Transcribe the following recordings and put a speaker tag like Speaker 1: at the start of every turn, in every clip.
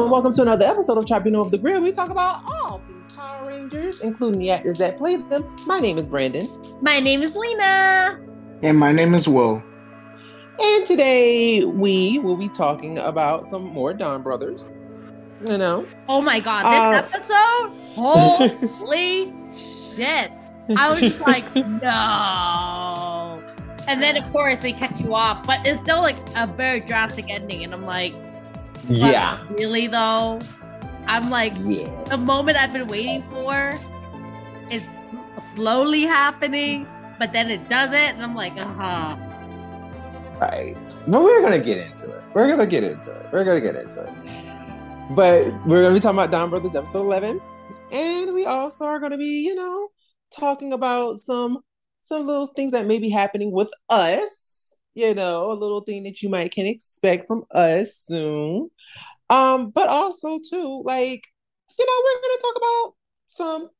Speaker 1: and welcome to another episode of Tribunal of the Grid. We talk about all things Power Rangers, including the actors that played them. My name is Brandon.
Speaker 2: My name is Lena.
Speaker 3: And my name is Will.
Speaker 1: And today we will be talking about some more Donbrothers. You know.
Speaker 2: Oh my god, this episode? Holy shit. I was just like, no. And then of course they cut you off, but it's still like a very drastic ending, and I'm like,
Speaker 1: yeah.
Speaker 2: Really though? I'm like, the moment I've been waiting for is slowly happening, but then it doesn't, and I'm like,
Speaker 1: Right. But we're going to get into it. But we're going to be talking about Donbrothers episode 11. And we also are going to be, talking about some little things that may be happening with us. A little thing that you can expect from us soon. But also too, we're going to talk about some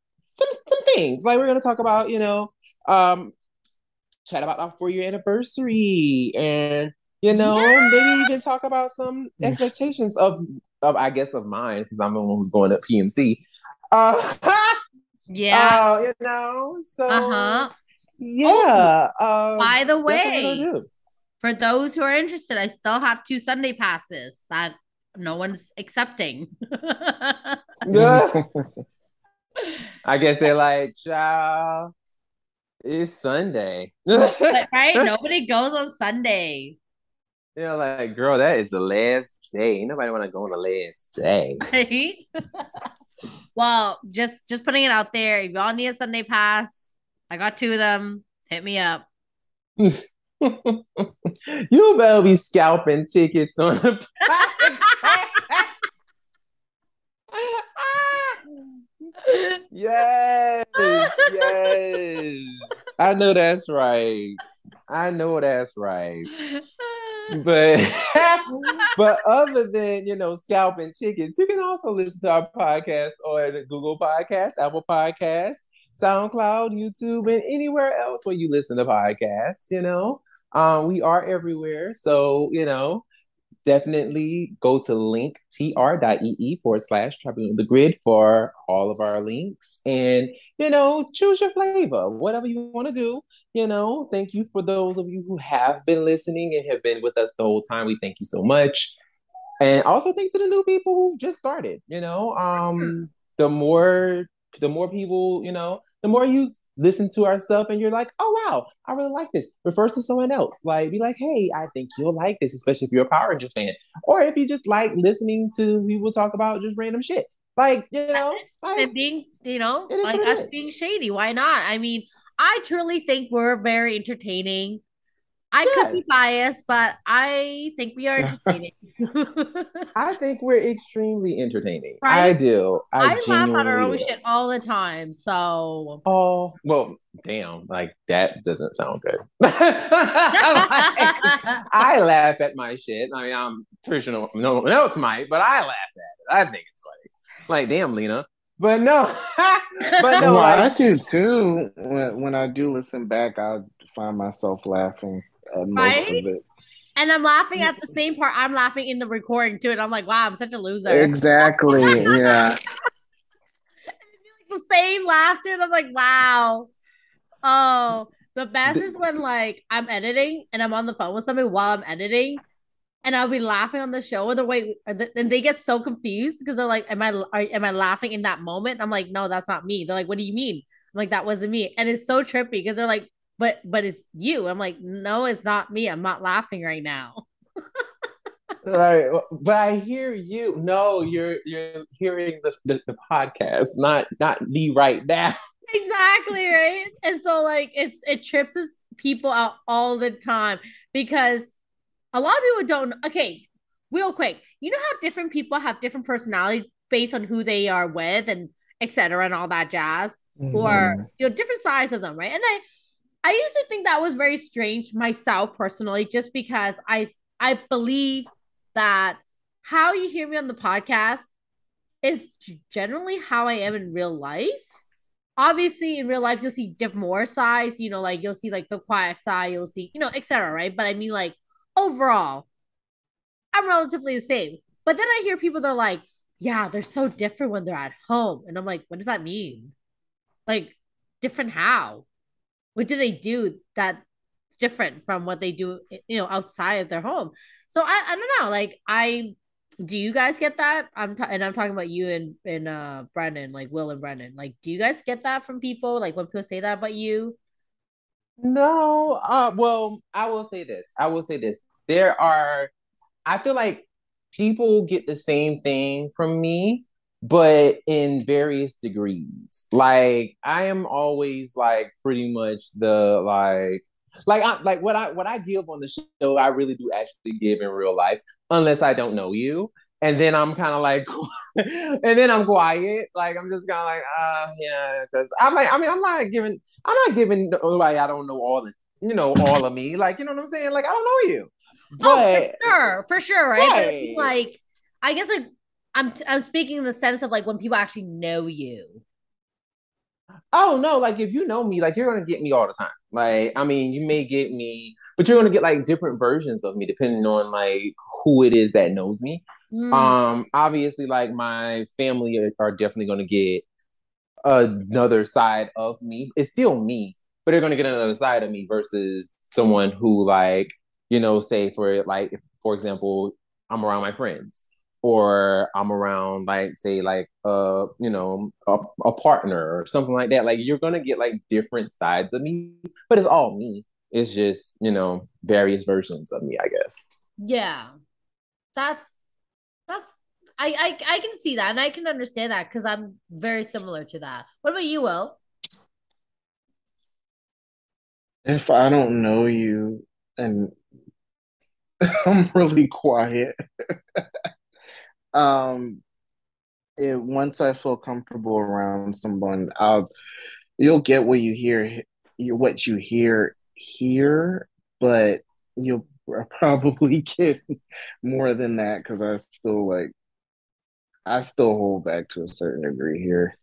Speaker 1: things. Like we're going to talk about, chat about our 4-year anniversary, and maybe even talk about some expectations of I guess of mine, since I'm the one who's going to PMC.
Speaker 2: By the way, for those who are interested, I still have 2 Sunday passes that no one's accepting.
Speaker 1: I guess they're like, child, it's Sunday.
Speaker 2: Right? Nobody goes on Sunday.
Speaker 1: Like, girl, that is the last day. Ain't nobody want to go on the last day.
Speaker 2: Right? Well, just putting it out there. If y'all need a Sunday pass, I got 2 of them. Hit me up.
Speaker 1: You better be scalping tickets on the Yes. I know that's right. But other than scalping tickets, you can also listen to our podcast on Google Podcasts, Apple Podcasts, SoundCloud, YouTube, and anywhere else where you listen to podcasts. We are everywhere, so definitely go to linktr.ee/Tribunal of the Grid for all of our links, and choose your flavor, whatever you want to do. Thank you for those of you who have been listening and have been with us the whole time. We thank you so much, and also thanks to the new people who just started. The more people, the more you listen to our stuff and you're like, oh wow, I really like this. Refer to someone else. Be like, hey, I think you'll like this, especially if you're a Power Rangers fan. Or if you just like listening to people talk about just random shit. And
Speaker 2: being, like us being shady. Why not? I mean, I truly think we're very entertaining. I could be biased, but I think we are entertaining.
Speaker 1: I think we're extremely entertaining.
Speaker 2: Right?
Speaker 1: I do.
Speaker 2: I laugh at our own shit all the time. So.
Speaker 1: Oh, well, damn. That doesn't sound good. I laugh at my shit. I mean, I'm pretty sure no one else might, but I laugh at it. I think it's funny. Damn, Lena. But no.
Speaker 3: Well, I do too. When I do listen back, I find myself laughing at most of it.
Speaker 2: And I'm laughing at the same part. I'm laughing in the recording too, and I'm like, "Wow, I'm such a loser."
Speaker 3: Exactly. Yeah.
Speaker 2: The same laughter, and I'm like, "Wow." Oh, the best is when I'm editing and I'm on the phone with somebody while I'm editing, and I'll be laughing on the show, and they get so confused because they're like, "Am I laughing in that moment?" And I'm like, "No, that's not me." They're like, "What do you mean?" I'm like, "That wasn't me," and it's so trippy because they're like, But it's you. I'm like, no, it's not me. I'm not laughing right now.
Speaker 1: Right, but I hear you. No, you're hearing the podcast, not me right now.
Speaker 2: Exactly, right. And so it trips people out all the time because a lot of people don't. Okay, real quick, how different people have different personalities based on who they are with and etc. and all that jazz, or different sides of them, right? And I used to think that was very strange myself personally, just because I believe that how you hear me on the podcast is generally how I am in real life. Obviously, in real life, you'll see more sides, you'll see the quiet side, you'll see, etc. Right? But I mean, overall, I'm relatively the same. But then I hear people that are like, yeah, they're so different when they're at home. And I'm like, what does that mean? Like, different how? What do they do that's different from what they do, outside of their home? So I don't know. Like, do you guys get that? And I'm talking about you and Brennan, like Will and Brennan. Like, do you guys get that from people? Like when people say that about you?
Speaker 1: No, well, I will say this. I will say this. There are, I feel like people get the same thing from me, but in various degrees. Like I am always like pretty much the like what I give on the show, I really do actually give in real life, unless I don't know you. And then I'm kind of like, and then I'm quiet. Like I'm just kind of like, yeah, because I'm like, I mean, I'm not giving nobody I don't know all the, all of me. Like, you know what I'm saying? Like I don't know you,
Speaker 2: Oh,
Speaker 1: but
Speaker 2: for sure, right? But I mean,
Speaker 1: right.
Speaker 2: like, I guess like I'm speaking in the sense of like when people actually know you.
Speaker 1: Oh no, like if you know me, like you're gonna get me all the time. Like, I mean, you may get me, but you're gonna get like different versions of me depending on like who it is that knows me.
Speaker 2: Mm,
Speaker 1: Obviously, like my family are definitely gonna get another side of me. It's still me, but they're gonna get another side of me versus someone who like, say for like if, for example, I'm around my friends or I'm around like say like a partner or something like that. Like you're gonna get like different sides of me, but it's all me. It's just, various versions of me, I guess.
Speaker 2: yeah, that's that's I can see that and I can understand that because I'm very similar to that. What about you, Will?
Speaker 3: If I don't know you and I'm really quiet, um, once I feel comfortable around someone, you'll get what you hear, what you hear here, but you'll probably get more than that because I still hold back to a certain degree here.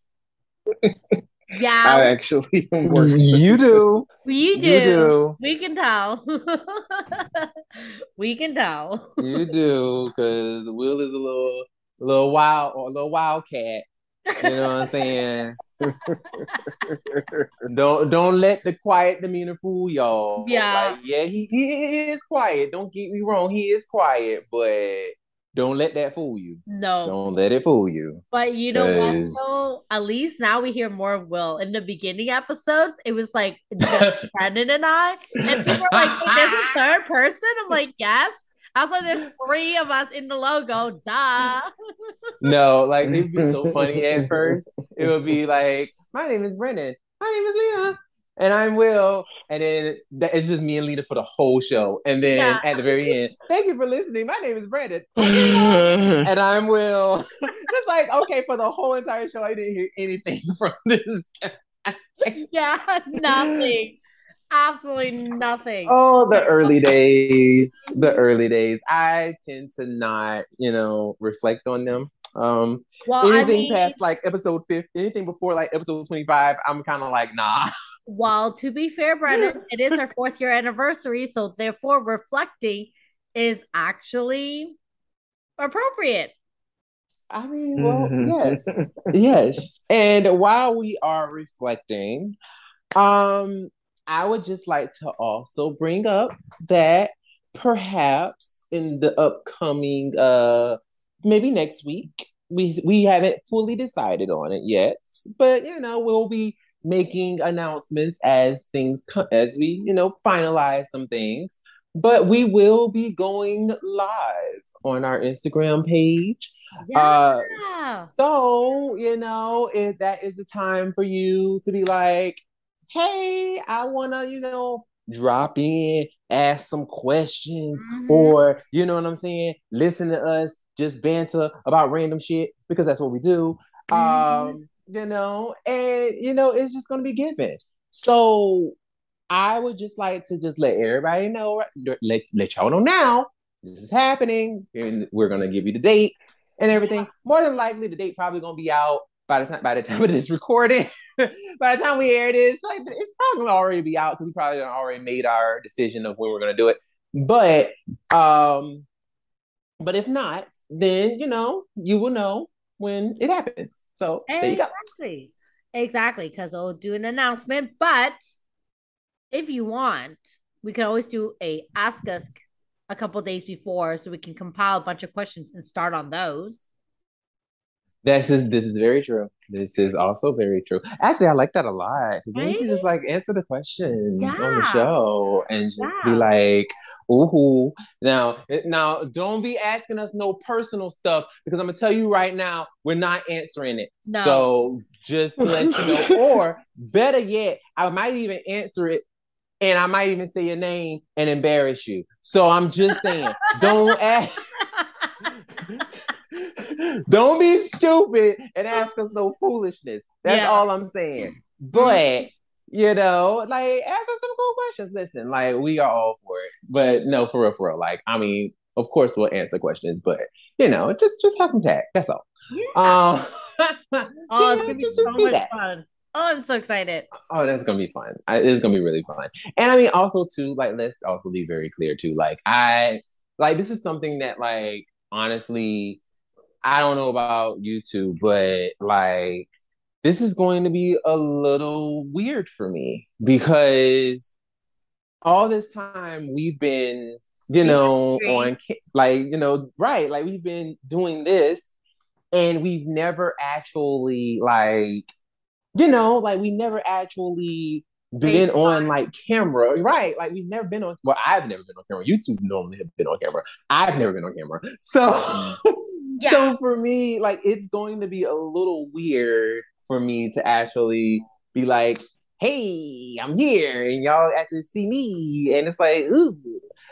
Speaker 2: Yeah,
Speaker 3: I actually am working.
Speaker 1: You do.
Speaker 2: we
Speaker 1: You
Speaker 2: do.
Speaker 1: do.
Speaker 2: We can tell. We can tell.
Speaker 1: You do, because Will is a little wild or a little wildcat. You know what I'm saying? Don't let the quiet demeanor fool y'all.
Speaker 2: Yeah,
Speaker 1: Like, yeah, he is quiet. Don't get me wrong, he is quiet, but don't let that fool you.
Speaker 2: no.
Speaker 1: Don't let it fool you.
Speaker 2: But you know what,
Speaker 1: Cause
Speaker 2: though? At least now we hear more of Will. In the beginning episodes, it was like just Brendan and I. And people are like, wait, there's a third person? I'm like, yes. That's why there's three of us in the logo. Duh.
Speaker 1: no, like it'd be so funny at first. It would be like, my name is Brennan. My name is Lena. And I'm Will. And then it's just me and Lena for the whole show. And
Speaker 2: Yeah.
Speaker 1: then at the very end, thank you for listening. My name is Brandon. I'm Lena. And I'm Will. It's like, okay, for the whole entire show, I didn't hear anything from this guy.
Speaker 2: Yeah. Nothing. Absolutely nothing.
Speaker 1: Oh, the
Speaker 2: Okay.
Speaker 1: early days. The
Speaker 2: Mhm.
Speaker 1: early days. I tend to not, reflect on them.
Speaker 2: Well, I
Speaker 1: Anything
Speaker 2: mean,
Speaker 1: past like episode 50, anything before like episode 25, I'm kind of like, nah.
Speaker 2: well, to be fair, Brendan, it is our fourth year anniversary. So therefore, reflecting is actually appropriate.
Speaker 1: I mean, well, yes. Yes. And while we are reflecting, um, I would just like to also bring up that perhaps in the upcoming maybe next week, we haven't fully decided on it yet, but we'll be making announcements as as we, finalize some things. But we will be going live on our Instagram page. Uh
Speaker 2: Yeah.
Speaker 1: so, if that is the time for you to be like, hey, I want to, drop in, ask some questions,
Speaker 2: Mm-hmm.
Speaker 1: or, you know what I'm saying? Listen to us just banter about random shit because that's what we do.
Speaker 2: Mm-hmm.
Speaker 1: It's just going to be given. So I would just like to just let everybody know, let y'all know now, this is happening, and we're going to give you the date and everything. More than likely, the date probably going to be out by the time of this recording. By the time we air this, like it's probably gonna already be out because we probably already made our decision of when we're gonna do it. But if not, then you will know. when it happens. So there you go.
Speaker 2: Exactly, because I'll do an announcement. But if you want, we can always do a ask us a couple days before so we can compile a bunch of questions and start on those.
Speaker 1: This is very true. This is also very true. Actually, I like that a lot because then we can
Speaker 2: Right?
Speaker 1: just like answer the questions on the
Speaker 2: Yeah.
Speaker 1: show and just be
Speaker 2: Yeah.
Speaker 1: like, "Ooh, now, don't be asking us no personal stuff because I'm gonna tell you right now, we're not answering it.
Speaker 2: No.
Speaker 1: So just to let you know, or better yet, I might even answer it and I might even say your name and embarrass you. So I'm just saying, don't ask." Don't be stupid and ask us no foolishness. That's
Speaker 2: Yeah.
Speaker 1: all I'm saying.
Speaker 2: Mhm.
Speaker 1: But like ask us some cool questions. Listen, like we are all for it. But no, for real. Like, I mean, of course we'll answer questions, but just have some tact. That's all.
Speaker 2: Yeah. Oh, it's gonna be
Speaker 1: Just
Speaker 2: so
Speaker 1: do
Speaker 2: much
Speaker 1: that.
Speaker 2: fun. Oh, I'm so excited.
Speaker 1: Oh, that's gonna be fun. It's gonna be really fun. And I mean, also too, like, let's also be very clear too. Like, this is something that, like, honestly, I don't know about you two, but like, this is going to be a little weird for me because all this time we've been,
Speaker 2: In the
Speaker 1: on
Speaker 2: screen.
Speaker 1: like, right, like we've been doing this and we've never actually like we never actually been on
Speaker 2: FaceTime.
Speaker 1: like camera, right? Like we've never been on. Well, I've never been on camera. You two normally have been on camera. I've never been on camera. So,
Speaker 2: Yeah.
Speaker 1: so for me, like it's going to be a little weird for me to actually be like, "Hey, I'm here," and y'all actually see me, and it's like, ooh.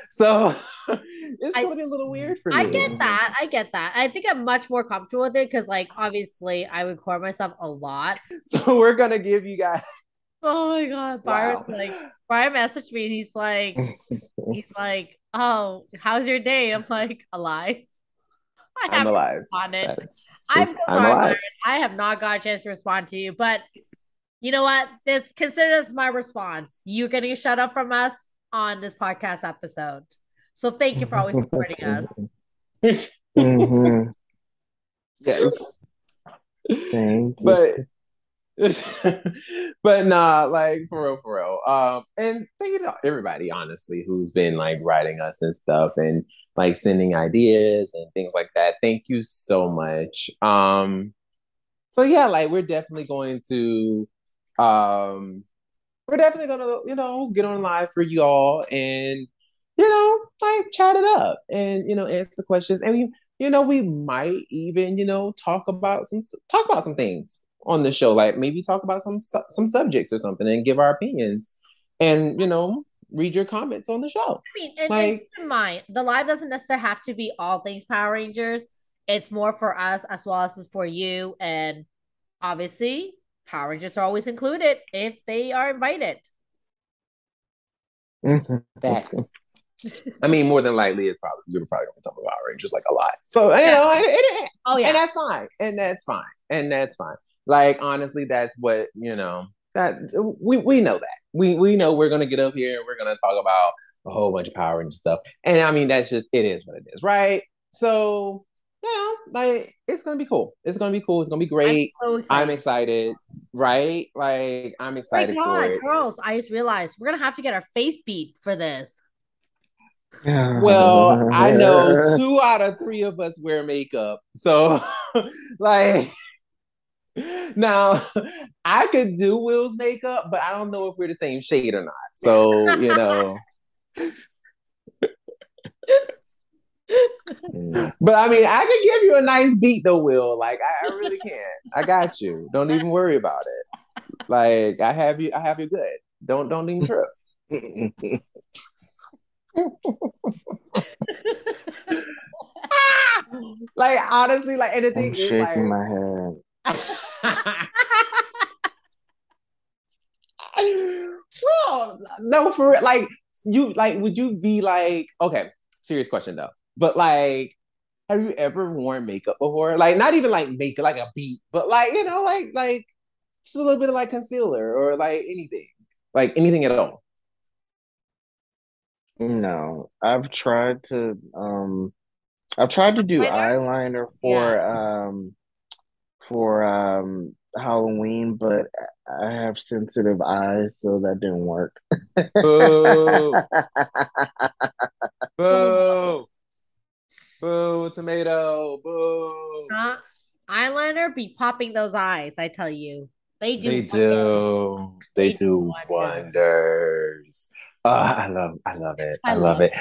Speaker 1: So it's
Speaker 2: I
Speaker 1: gonna be a little weird for
Speaker 2: I get
Speaker 1: me.
Speaker 2: that. I get that. I think I'm much more comfortable with it because, like, obviously, I record myself a lot.
Speaker 1: So we're gonna give you guys.
Speaker 2: Oh my God,
Speaker 1: Wow.
Speaker 2: Byron messaged me and he's like, oh, how's your day? I'm like, alive. I
Speaker 1: I'm
Speaker 2: haven't
Speaker 1: alive.
Speaker 2: responded.
Speaker 1: That's
Speaker 2: I'm
Speaker 1: just
Speaker 2: so
Speaker 1: I'm
Speaker 2: sorry, Byron.
Speaker 1: alive.
Speaker 2: I have not got a chance to respond to you, but you know what? This consider this my response. You're getting a shut up from us on this podcast episode. So thank you for always supporting us.
Speaker 3: Hmm.
Speaker 1: Yes.
Speaker 3: Thank you.
Speaker 1: But but nah, like for real. And thank you to everybody, honestly, who's been like writing us and stuff and like sending ideas and things like that. Thank you so much. So yeah, like um we're definitely gonna, get on live for you all and, like chat it up and, answer questions. And we might even, talk about some things on the show, like maybe talk about some subjects or something and give our opinions and, read your comments on the show.
Speaker 2: I mean, and
Speaker 1: Like,
Speaker 2: keep in mind, the live doesn't necessarily have to be all things Power Rangers. It's more for us as well as for you. And obviously, Power Rangers are always included if they are invited.
Speaker 1: facts. I mean, more than likely, we're probably gonna talk about Power Rangers like a lot. So
Speaker 2: Yeah. Oh
Speaker 1: and
Speaker 2: yeah.
Speaker 1: that's fine, and that's fine, and that's fine. Like honestly, that's what that we know that we know we're gonna get up here and we're gonna talk about a whole bunch of Power Rangers stuff, and I mean that's just it is what it is, right? So like it's gonna be cool. It's gonna be cool. It's gonna be
Speaker 2: I'm
Speaker 1: great.
Speaker 2: so
Speaker 1: I'm
Speaker 2: excited.
Speaker 1: excited, right? Like I'm
Speaker 2: Oh my
Speaker 1: excited for
Speaker 2: God,
Speaker 1: it.
Speaker 2: girls, I just realized we're gonna have to get our face beat for this.
Speaker 1: Well, I know 2 out of 3 of us wear makeup. So, like, now I could do Will's makeup, but I don't know if we're the same shade or not. So, but I mean, I could give you a nice beat though, Will. Like, I really can. I got you. Don't even worry about it. Like, I have you good. Don't even trip. Like, honestly, like, and the
Speaker 3: I'm
Speaker 1: thing is,
Speaker 3: shaking
Speaker 1: like,
Speaker 3: my head.
Speaker 1: well, no, for real. Like would you be like, okay, serious question though, but like, have you ever worn makeup before? Like, not even like makeup, like a beat, but like, like just a little bit of like concealer or like anything at all.
Speaker 3: No, I've tried to do
Speaker 2: Eyeliner?
Speaker 3: eyeliner
Speaker 2: Yeah.
Speaker 3: for for Halloween, but I have sensitive eyes, so that didn't work.
Speaker 1: Boo,
Speaker 2: Whoa.
Speaker 1: boo, boo, tomato, boo.
Speaker 2: Huh? Eyeliner be popping those eyes, I tell you. They do
Speaker 1: They
Speaker 2: wonders.
Speaker 1: do. They
Speaker 2: They do
Speaker 1: do
Speaker 2: wonders.
Speaker 1: wonders. I love it.
Speaker 2: I
Speaker 1: I love
Speaker 2: love
Speaker 1: it.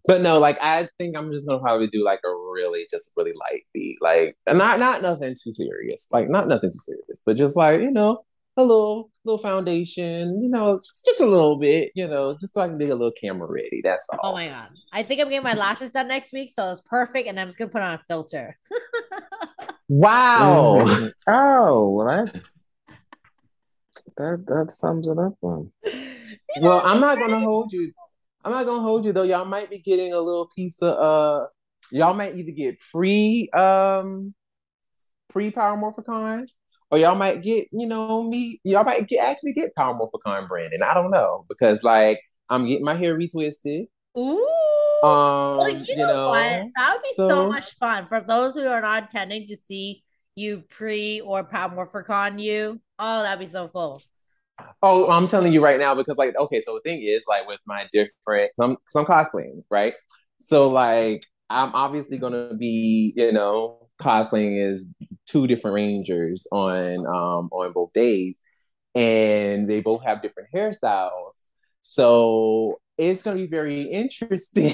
Speaker 1: But no, like I think I'm just gonna probably do like a really, just really light beat. Like not nothing too serious. Like not nothing too serious, but just like, a little foundation, just a little bit, just so I can be a little camera ready. That's
Speaker 2: Oh
Speaker 1: all.
Speaker 2: my God. I think I'm getting my lashes done next week, so it's perfect. And I'm just gonna put on a filter.
Speaker 1: Wow.
Speaker 3: Oh, well, that sums it up then.
Speaker 1: Well, I'm not gonna hold you though. Y'all might be getting a little piece of y'all might either get pre Power Morphicon, or y'all might get, y'all might actually get Power Morphicon branding. I don't know. Because like I'm getting my hair retwisted.
Speaker 2: Ooh. Well, you know what? That would be so
Speaker 1: So
Speaker 2: much fun for those who are not intending to see you pre or Palmorphicon you. Oh, that'd be so cool.
Speaker 1: oh, I'm telling you right now because like okay, so the thing is like with my different some cosplaying, right? So like I'm obviously gonna be, cosplaying as two different rangers on both days, and they both have different hairstyles. So it's gonna be very interesting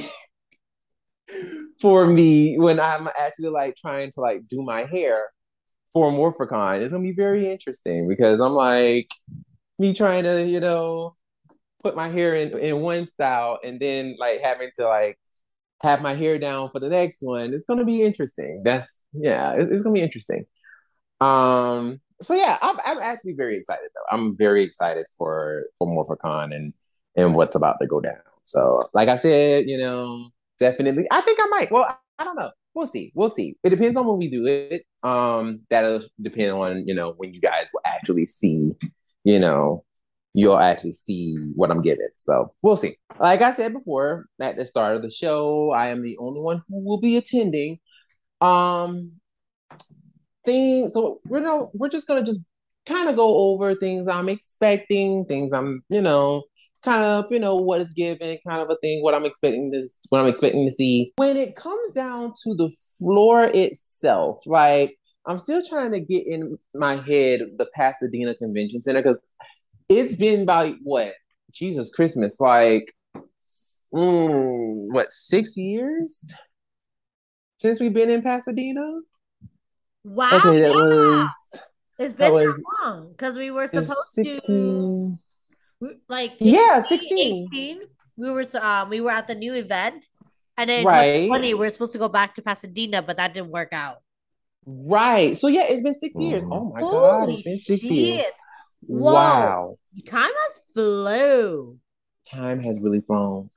Speaker 1: for me when I'm actually like trying to like do my hair for Morphicon. It's gonna be very interesting because I'm like me trying to, put my hair in one style and then like having to like have my hair down for the next one. It's gonna be interesting. It's gonna be interesting. So yeah, I'm actually very excited though. I'm very excited for Morphicon and what's about to go down. So like I said, definitely I think I might. Well, I don't know. We'll see. We'll see. It depends on when we do it. That'll depend on, when you guys will actually see, you know, you'll actually see what I'm getting. So we'll see. Like I said before at the start of the show, I am the only one who will be attending. Um, so we're just gonna just kind of go over things I'm expecting, things I'm, kind of, what is given, kind of a thing, what I'm expecting to see. When it comes down to the floor itself, like I'm still trying to get in my head the Pasadena Convention Center because it's been about what? Jesus Christmas, like what, 6 years since we've been in Pasadena?
Speaker 2: Wow,
Speaker 1: Okay,
Speaker 2: yeah. It's
Speaker 1: that
Speaker 2: been
Speaker 1: was
Speaker 2: that long because we were
Speaker 1: is
Speaker 2: supposed to
Speaker 1: 16.
Speaker 2: like in
Speaker 1: Yeah, 16.
Speaker 2: 2018 we were at the new event, and then in
Speaker 1: Right.
Speaker 2: 2020 we were supposed to go back to Pasadena, but that didn't work out.
Speaker 1: Right. So yeah, it's been 6 years.
Speaker 3: Mhm.
Speaker 1: Oh my God, it's
Speaker 2: Holy
Speaker 1: been 6 years.
Speaker 2: shit. Whoa.
Speaker 1: Wow.
Speaker 2: Time has flew.
Speaker 1: Time has really flown.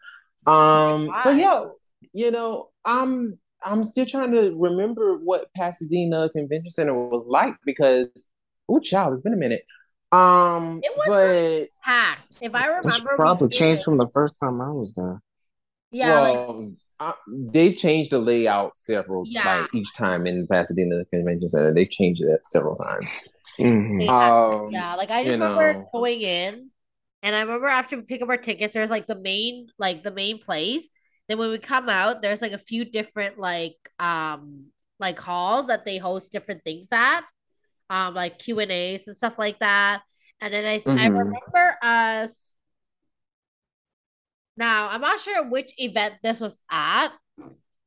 Speaker 2: Oh my
Speaker 1: So
Speaker 2: God.
Speaker 1: yeah, I'm still trying to remember what Pasadena Convention Center was like because oh child, it's been a minute.
Speaker 2: It was like
Speaker 1: But
Speaker 2: packed. If I
Speaker 3: It's
Speaker 2: remember, we
Speaker 3: probably
Speaker 2: came
Speaker 3: changed from
Speaker 2: in.
Speaker 3: the first time I was there.
Speaker 2: Yeah, like,
Speaker 1: well, they've changed the layout
Speaker 2: yeah.
Speaker 1: like each time in Pasadena Convention Center. They've changed it several times.
Speaker 3: Hmm.
Speaker 2: They had, yeah, like I
Speaker 1: You
Speaker 2: just remember
Speaker 1: know,
Speaker 2: going in, and I remember after we pick up our tickets, there's like the main place. Then when we come out, there's like a few different like halls that they host different things at, like Q&As and stuff like that. And then I
Speaker 1: hmm
Speaker 2: remember us. Now I'm not sure which event this was at,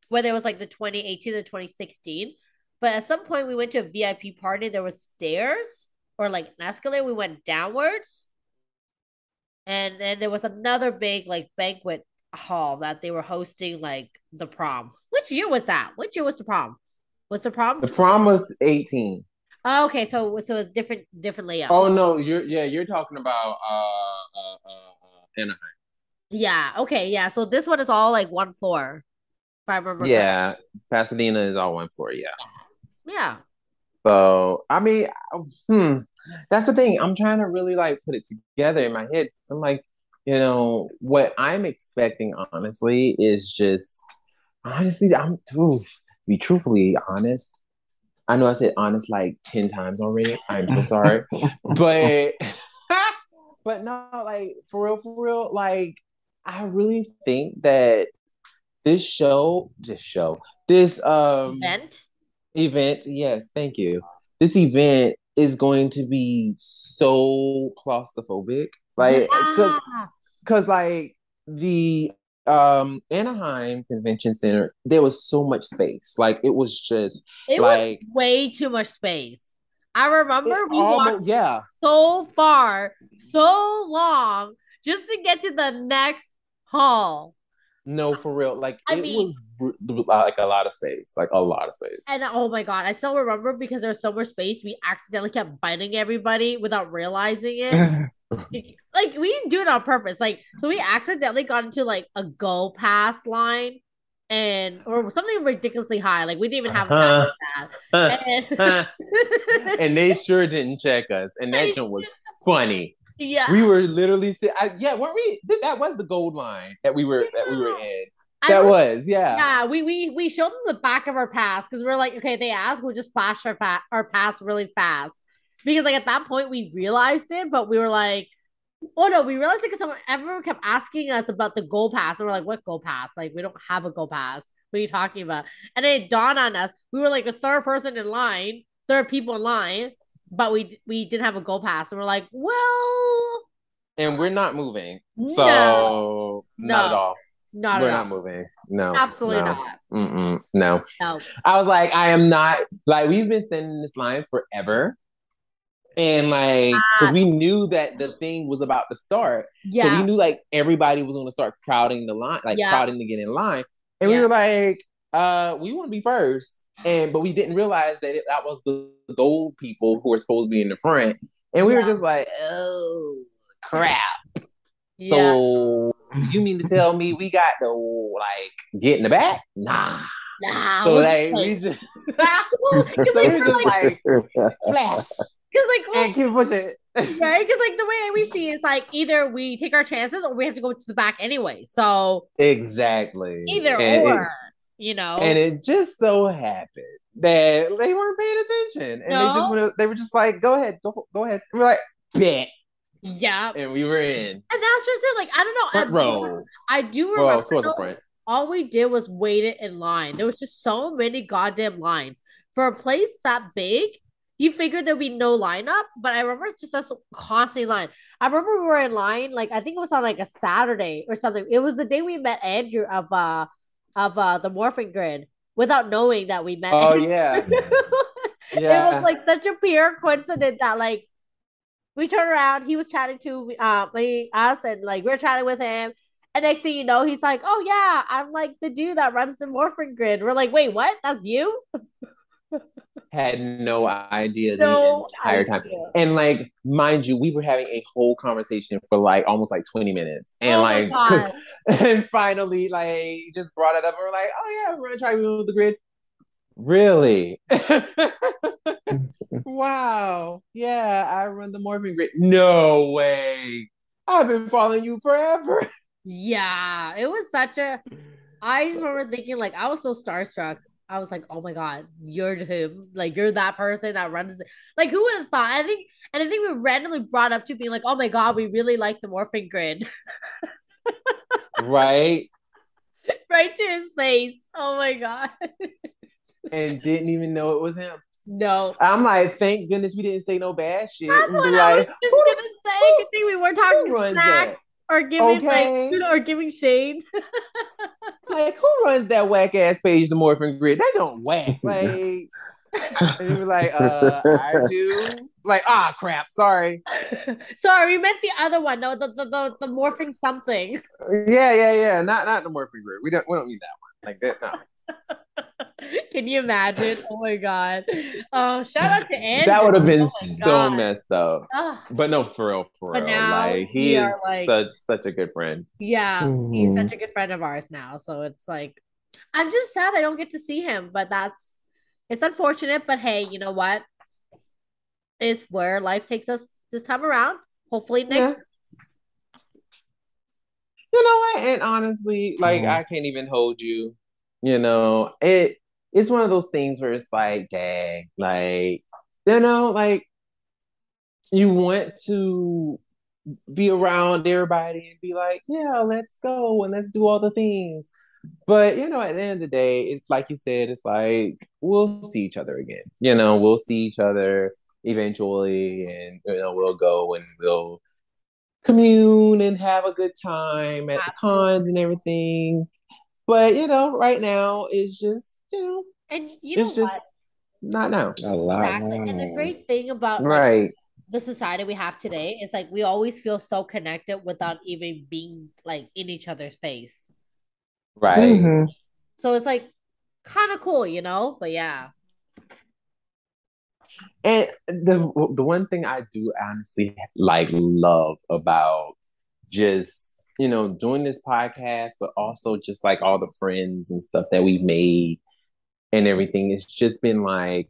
Speaker 2: whether it was like the 2018 or 2016. But at some point we went to a VIP party. There was stairs or like an escalator. We went downwards. And then there was another big like banquet hall that they were hosting like the prom. Which year was that? Which year was the prom? Was the prom
Speaker 1: the
Speaker 2: 20?
Speaker 1: prom was 18.
Speaker 2: Oh, okay, so it's different layout.
Speaker 1: Oh no, you're talking about Anaheim.
Speaker 2: Yeah, okay, yeah. So this one is all like one floor, if I remember correct.
Speaker 1: Yeah, Pasadena is all one floor. Yeah.
Speaker 2: Yeah.
Speaker 1: So I mean, hmm, that's the thing. I'm trying to really like put it together in my head. So I'm like, what I'm expecting honestly is just honestly, to be truthfully honest. I know I said honest like 10 times already. I'm so sorry. But but no, like for real, like I really think that this
Speaker 2: Event.
Speaker 1: event, yes, thank you. This event is going to be so claustrophobic. Like
Speaker 2: Yeah.
Speaker 1: cause like the Anaheim Convention Center, there was so much space. Like it was just
Speaker 2: It was
Speaker 1: like
Speaker 2: way too much space. I remember
Speaker 1: it
Speaker 2: we walked
Speaker 1: almost, yeah.
Speaker 2: so far, so long, just to get to the next hall.
Speaker 1: No, for real. Like
Speaker 2: I
Speaker 1: it
Speaker 2: mean,
Speaker 1: was like a lot of space. Like a lot of space.
Speaker 2: and oh my God, I still remember because there's so much space, we accidentally kept biting everybody without realizing it. Like we didn't do it on purpose. Like so we accidentally got into like a go pass line and or something ridiculously high. Like we didn't even have a pass like that.
Speaker 1: And they sure didn't check us. And that jump was funny.
Speaker 2: Yeah.
Speaker 1: We were literally yeah, weren't we? That was the gold line that we were in.
Speaker 2: I
Speaker 1: That
Speaker 2: remember,
Speaker 1: was, yeah.
Speaker 2: yeah, we showed them the back of our pass because we're like, okay, they asked, we'll just flash our pass really fast. Because like at that point we realized it, but we were like, oh no, we realized it because everyone kept asking us about the goal pass. And we're like, what goal pass? Like, we don't have a goal pass. What are you talking about? And then it dawned on us, we were like the third person in line, third people in line, but we didn't have a goal pass. And we're like, well,
Speaker 1: And we're not moving.
Speaker 2: no,
Speaker 1: So not at
Speaker 2: no,
Speaker 1: all.
Speaker 2: not at
Speaker 1: We're
Speaker 2: all.
Speaker 1: not moving. No,
Speaker 2: Absolutely
Speaker 1: no.
Speaker 2: not.
Speaker 1: No.
Speaker 2: No.
Speaker 1: I was like, I am not like we've been standing in this line forever. And like, because we knew that the thing was about to start. So we
Speaker 2: Yeah.
Speaker 1: knew like everybody was gonna start crowding the line, like
Speaker 2: Yeah.
Speaker 1: crowding to get in line. And we
Speaker 2: Yeah.
Speaker 1: were like, we want to be first. But we didn't realize that that was the gold people who were supposed to be in the front. And we were
Speaker 2: Yeah.
Speaker 1: just like, oh crap.
Speaker 2: Yeah.
Speaker 1: So you mean to tell me we got to like get in the back? Nah.
Speaker 2: Nah,
Speaker 1: So
Speaker 2: we'll just
Speaker 1: like we
Speaker 2: wait.
Speaker 1: just
Speaker 2: Well, because
Speaker 1: so
Speaker 2: like
Speaker 1: we were
Speaker 2: we're
Speaker 1: just
Speaker 2: like,
Speaker 1: like flash
Speaker 2: because like, well,
Speaker 1: and keep pushing.
Speaker 2: right? Because like the way we see it is like either we take our chances or we have to go to the back anyway. So
Speaker 1: Exactly.
Speaker 2: either
Speaker 1: And
Speaker 2: or,
Speaker 1: it
Speaker 2: you
Speaker 1: and
Speaker 2: know.
Speaker 1: it just so happened that they weren't paying attention. And
Speaker 2: No.
Speaker 1: they were just like, go ahead, go ahead. And we're like, bet.
Speaker 2: Yeah.
Speaker 1: And we were in
Speaker 2: And that's just it. Like, I don't
Speaker 1: front
Speaker 2: know.
Speaker 1: row.
Speaker 2: I do
Speaker 1: Well,
Speaker 2: remember
Speaker 1: towards the
Speaker 2: though,
Speaker 1: front.
Speaker 2: all we did was wait it in line. There was just so many goddamn lines. For a place that big, you figured there'd be no lineup, but I remember it's just that's constant line. I remember we were in line, like I think it was on like a Saturday or something. It was the day we met Andrew of the morphing grid without knowing that we met
Speaker 1: Oh
Speaker 2: Andrew.
Speaker 1: yeah.
Speaker 2: It was
Speaker 1: Yeah.
Speaker 2: like such a pure coincidence that like we turned around, he was chatting to us, and like we're chatting with him. And next thing you know, he's like, "Oh yeah, I'm like the dude that runs the morphing grid." We're like, "Wait, what? That's you?"
Speaker 1: Had no idea the
Speaker 2: No
Speaker 1: entire time.
Speaker 2: idea.
Speaker 1: And like, mind you, we were having a whole conversation for like almost like 20 minutes. And
Speaker 2: Oh my
Speaker 1: like,
Speaker 2: god.
Speaker 1: and finally, like, just brought it up. And we're like, oh yeah, we're gonna try to move the grid. Really? Wow. Yeah, I run the morphing grid. No way. I've been following you forever.
Speaker 2: Yeah, it was such a. I just remember thinking like I was so starstruck. I was like, "Oh my god, you're him! Like you're that person that runs." Like who would have thought? I think we randomly brought up to being like, "Oh my god, we really like the morphing grid."
Speaker 1: Right?
Speaker 2: Right to his face. Oh my god.
Speaker 1: And didn't even know it was him.
Speaker 2: No.
Speaker 1: I'm like, thank goodness we didn't say no bad shit
Speaker 2: That's
Speaker 1: and be
Speaker 2: what I was
Speaker 1: like,
Speaker 2: just gonna say.
Speaker 1: who
Speaker 2: Good thing we weren't talking
Speaker 1: who runs
Speaker 2: smack
Speaker 1: that?
Speaker 2: or giving like
Speaker 1: Okay.
Speaker 2: or giving shade.
Speaker 1: Like, who runs that whack ass page, the morphing grid? That don't whack. Like, and he was like, I do. Like, ah, crap. Sorry.
Speaker 2: Sorry, we meant the other one. No, the morphing something.
Speaker 1: Yeah. Not the morphing grid. We don't need that one. Like that. No.
Speaker 2: Can you imagine? Oh my god. Oh, shout out to
Speaker 1: That
Speaker 2: Andrew.
Speaker 1: would have been
Speaker 2: Oh my
Speaker 1: so
Speaker 2: god.
Speaker 1: messed up.
Speaker 2: Oh,
Speaker 1: But no, for real, for
Speaker 2: but
Speaker 1: real.
Speaker 2: now
Speaker 1: Like he
Speaker 2: we
Speaker 1: is
Speaker 2: are like,
Speaker 1: such a good friend.
Speaker 2: yeah, he's
Speaker 3: Mhm.
Speaker 2: such a good friend of ours now. So it's like, I'm just sad I don't get to see him, but it's unfortunate. But hey, you know what? Is where life takes us this time around. Hopefully next.
Speaker 1: Yeah. You know what? And honestly, like
Speaker 3: Oh.
Speaker 1: I can't even hold you. You know, it it's one of those things where it's like, dang, like, you know, like you want to be around everybody and be like, yeah, let's go and let's do all the things. But you know, at the end of the day, it's like you said, it's like we'll see each other again. You know, we'll see each other eventually, and you know, we'll go and we'll commune and have a good time at the cons and
Speaker 2: Absolutely.
Speaker 1: everything. But you know, right now it's just
Speaker 2: And you know
Speaker 1: it's
Speaker 2: what?
Speaker 1: just not now.
Speaker 3: A lot
Speaker 2: Exactly.
Speaker 3: going
Speaker 2: And the
Speaker 3: on.
Speaker 2: great thing about like
Speaker 1: Right,
Speaker 2: the society we have today is like we always feel so connected without even being like in each other's face.
Speaker 1: right.
Speaker 3: Hmm.
Speaker 2: So it's like kind of cool, you know? But yeah.
Speaker 1: And the one thing I do honestly like love about just you know doing this podcast, but also just like all the friends and stuff that we've made and everything, it's just been like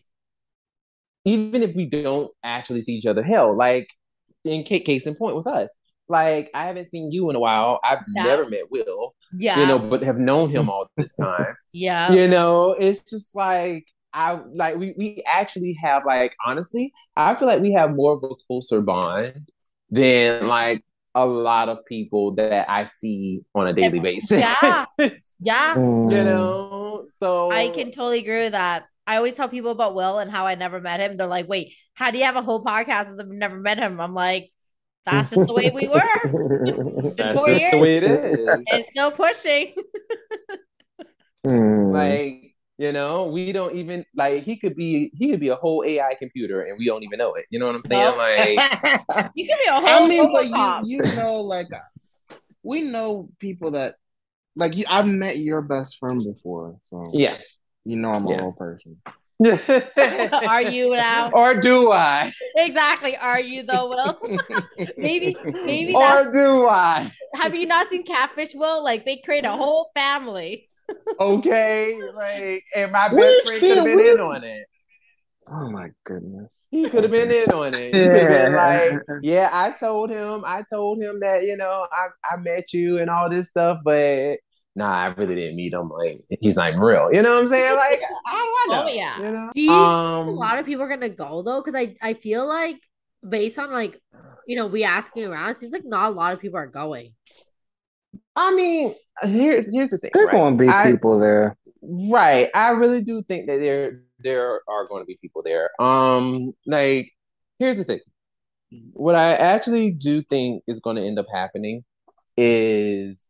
Speaker 1: even if we don't actually see each other, hell, like in case in point with us, like I haven't seen you in a while. I've
Speaker 2: Yeah.
Speaker 1: never met Will, you
Speaker 2: Yeah.
Speaker 1: know, but have known him all this time.
Speaker 2: Yeah.
Speaker 1: You know, it's just like I like we actually have like honestly, I feel like we have more of a closer bond than like a lot of people that I see on a daily basis.
Speaker 2: Yeah. Yeah.
Speaker 1: You
Speaker 3: Mm.
Speaker 1: know,
Speaker 2: I
Speaker 1: so
Speaker 2: can totally agree with that. I always tell people about Will and how I never met him. They're like, wait, how do you have a whole podcast with him and never met him? I'm like, that's just the way we were. It's been
Speaker 1: that's
Speaker 2: four
Speaker 1: just the
Speaker 2: years
Speaker 1: way it is.
Speaker 2: and still pushing.
Speaker 3: Mm.
Speaker 1: Like, you know, we don't even like he could be a whole AI computer and we don't even know it. You know what I'm saying?
Speaker 2: No.
Speaker 1: Like,
Speaker 2: You can be a
Speaker 3: I
Speaker 2: whole
Speaker 3: mean, but
Speaker 2: Robocop.
Speaker 3: you know, like we know people that like you. I've met your best friend before, so
Speaker 1: yeah,
Speaker 3: you know I'm a
Speaker 1: yeah.
Speaker 3: whole person.
Speaker 2: Are you now?
Speaker 1: Or do I?
Speaker 2: Exactly. Are you though, Will? Maybe that's
Speaker 1: Or do I?
Speaker 2: have you not seen Catfish, Will? Like they create a whole family.
Speaker 1: Okay, like, and my best
Speaker 3: We've
Speaker 1: friend could have
Speaker 3: seen
Speaker 1: been in
Speaker 3: we've.
Speaker 1: on it.
Speaker 3: Oh my goodness.
Speaker 1: He could have been
Speaker 3: Okay.
Speaker 1: in on it. He could have been
Speaker 3: Yeah.
Speaker 1: like, yeah, I told him that, you know, I met you and all this stuff, but nah, I really didn't meet him. Like, he's not even real. You know what I'm saying? Like, how do I
Speaker 2: Oh
Speaker 1: know?
Speaker 2: yeah.
Speaker 1: You
Speaker 2: Do you think a
Speaker 1: know?
Speaker 2: lot of people are gonna go though? Because I feel like based on like we asking around, it seems like not a lot of people are going.
Speaker 1: I mean, here's the thing,
Speaker 3: There
Speaker 1: right?
Speaker 3: gonna be people there.
Speaker 1: I really do think that there are going to be people there. Like, here's the thing. What I actually do think is going to end up happening is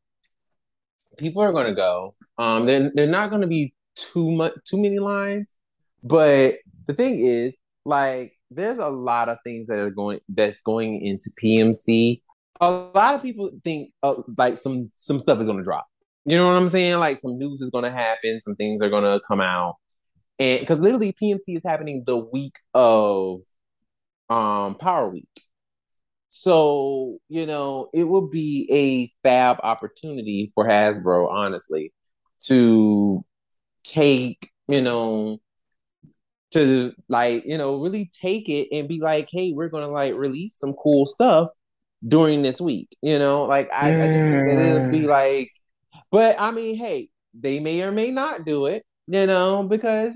Speaker 1: people are going to go. They're not going to be too many lines, but the thing is, like, there's a lot of things that's going into PMC. A lot of people think like some stuff is going to drop. You know what I'm saying? Like some news is going to happen, some things are going to come out, and because literally PMC is happening the week of Power Week. So, you know, it would be a fab opportunity for Hasbro, honestly, to take, to like, really take it and be like, hey, we're gonna like release some cool stuff during this week. Like I just think that it'll be
Speaker 3: Mm.
Speaker 1: like, but I mean, hey, they may or may not do it, because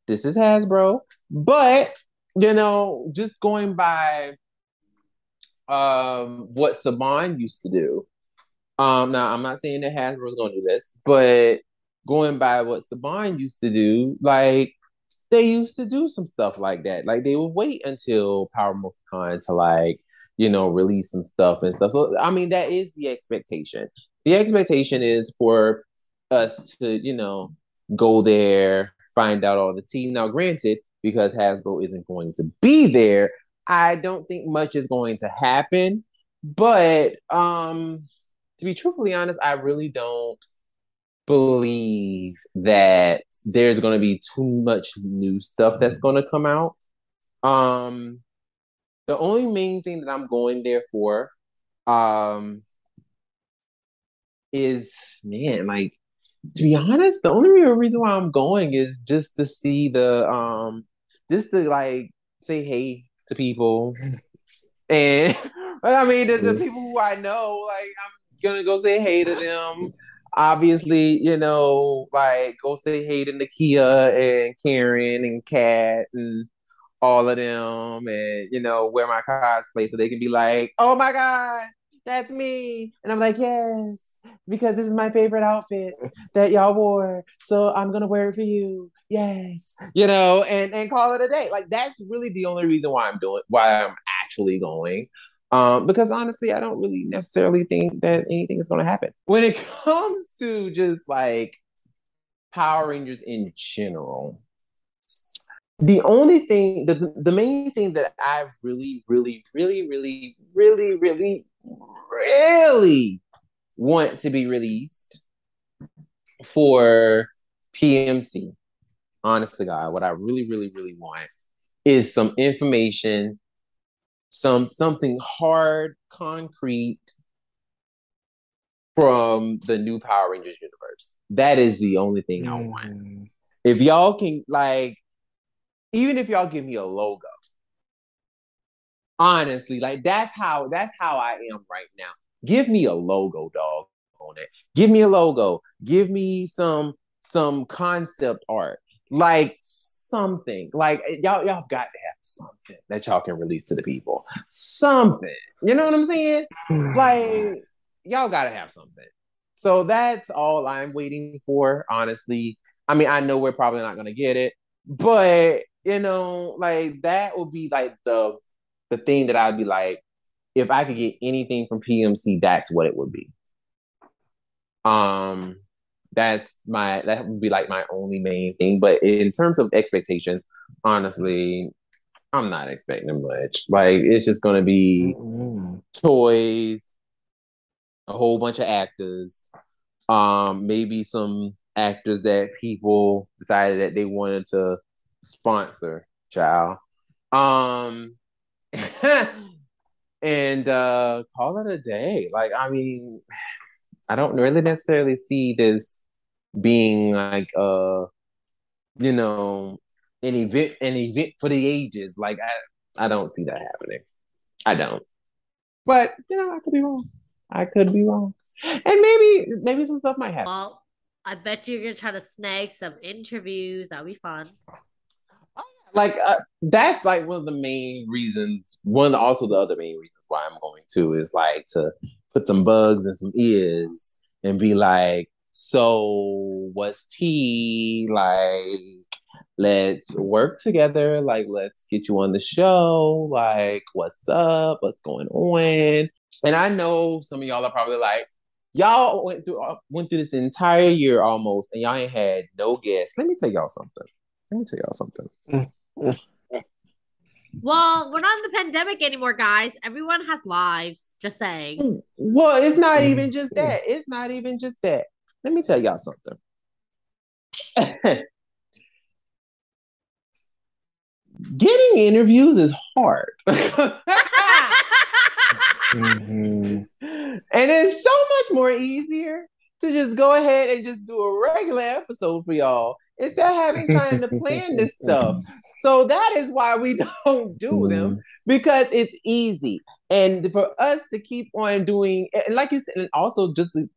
Speaker 1: this is Hasbro. But, just going by what Saban used to do. Now I'm not saying that Hasbro's gonna do this, but going by what Saban used to do, like they used to do some stuff like that. Like they would wait until Power MorphCon to like, release some stuff and stuff. So I mean that is the expectation. The expectation is for us to, go there, find out all the tea. Now, granted, because Hasbro isn't going to be there, I don't think much is going to happen. But to be truthfully honest, I really don't believe that there's going to be too much new stuff that's going to come out. Um, the only main thing that I'm going there for, um, is man, like to be honest, the only real reason why I'm going is just to see just to like say hey to people, and I mean the people who I know, like I'm gonna go say hey to them. obviously, like go say hey to Nakia and Karen and Kat and all of them and wear my cosplay so they can be like, oh my God, that's me. And I'm like, yes, because this is my favorite outfit that y'all wore. So I'm gonna wear it for you. Yes. And call it a day. Like that's really the only reason why I'm actually going. Because honestly, I don't really necessarily think that anything is gonna happen. When it comes to just like Power Rangers in general, the only thing, the main thing that I really, really, really, really, really, really, really want to be released for PMC, honest to God, what I really, really, really want is some information, something hard, concrete from the new Power Rangers universe. That is the only thing I want. If y'all can like, even if y'all give me a logo, honestly, like that's how I am right now. Give me a logo, dog, on it. Give me a logo. Give me some concept art. Like something. Like y'all got to have something that y'all can release to the people. Something. You know what I'm saying? Like y'all got to have something. So that's all I'm waiting for, honestly. I mean, I know we're probably not going to get it, but like that would be like the thing that I'd be like, if I could get anything from PMC, that's what it would be. Um, that would be like my only main thing. But in terms of expectations, honestly, I'm not expecting much. Like it's just gonna be toys, a whole bunch of actors, maybe some actors that people decided that they wanted to sponsor, child. Um, and call it a day. Like, I mean, I don't really necessarily see this being like you know, an event for the ages. Like I don't see that happening. I don't. But I could be wrong. I could be wrong. And maybe some stuff might happen.
Speaker 2: Well, I bet you're gonna try to snag some interviews. That'll be fun.
Speaker 1: Like that's like one of the main reasons. Also the other main reasons why I'm going to is like to put some bugs in some ears and be like, so what's tea? Like, let's work together. Like, let's get you on the show. Like, what's up? What's going on? And I know some of y'all are probably like, y'all went through this entire year almost, and y'all ain't had no guests. Let me tell y'all something. Let me tell y'all something.
Speaker 2: Well, we're not in the pandemic anymore, guys. Everyone has lives. Just saying.
Speaker 1: Well, it's not even just that. It's not even just that. Let me tell y'all something. Getting interviews is hard. And it's so much more easier to just go ahead and just do a regular episode for y'all instead of having trying to plan this stuff. So that is why we don't do them, because it's easy. And for us to keep on doing, and like you said, and also just to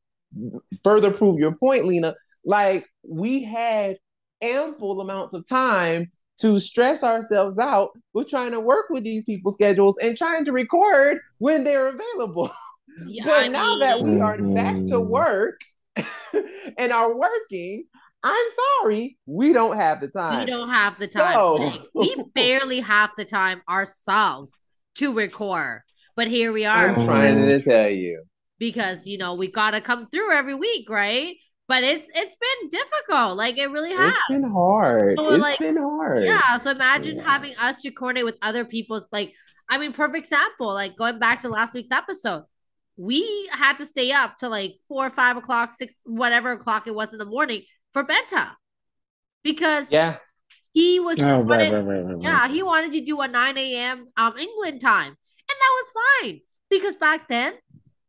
Speaker 1: further prove your point, Lena, like we had ample amounts of time to stress ourselves out with trying to work with these people's schedules and trying to record when they're available.
Speaker 2: Yeah,
Speaker 1: But now that we are back to work and are working, I'm sorry, we don't have the time.
Speaker 2: We don't have the time. Like, we barely have the time ourselves to record. But here we are.
Speaker 1: I'm trying to tell you.
Speaker 2: Because, we got to come through every week, right? But it's been difficult. Like, it really has.
Speaker 1: It's been hard.
Speaker 2: So,
Speaker 1: it's been hard.
Speaker 2: Yeah. So imagine having us to coordinate with other people's, perfect example, like going back to last week's episode. We had to stay up till like 4 or 5 o'clock, 6, whatever o'clock it was in the morning for Benta. Because he was he wanted to do a 9 a.m. England time. And that was fine. Because back then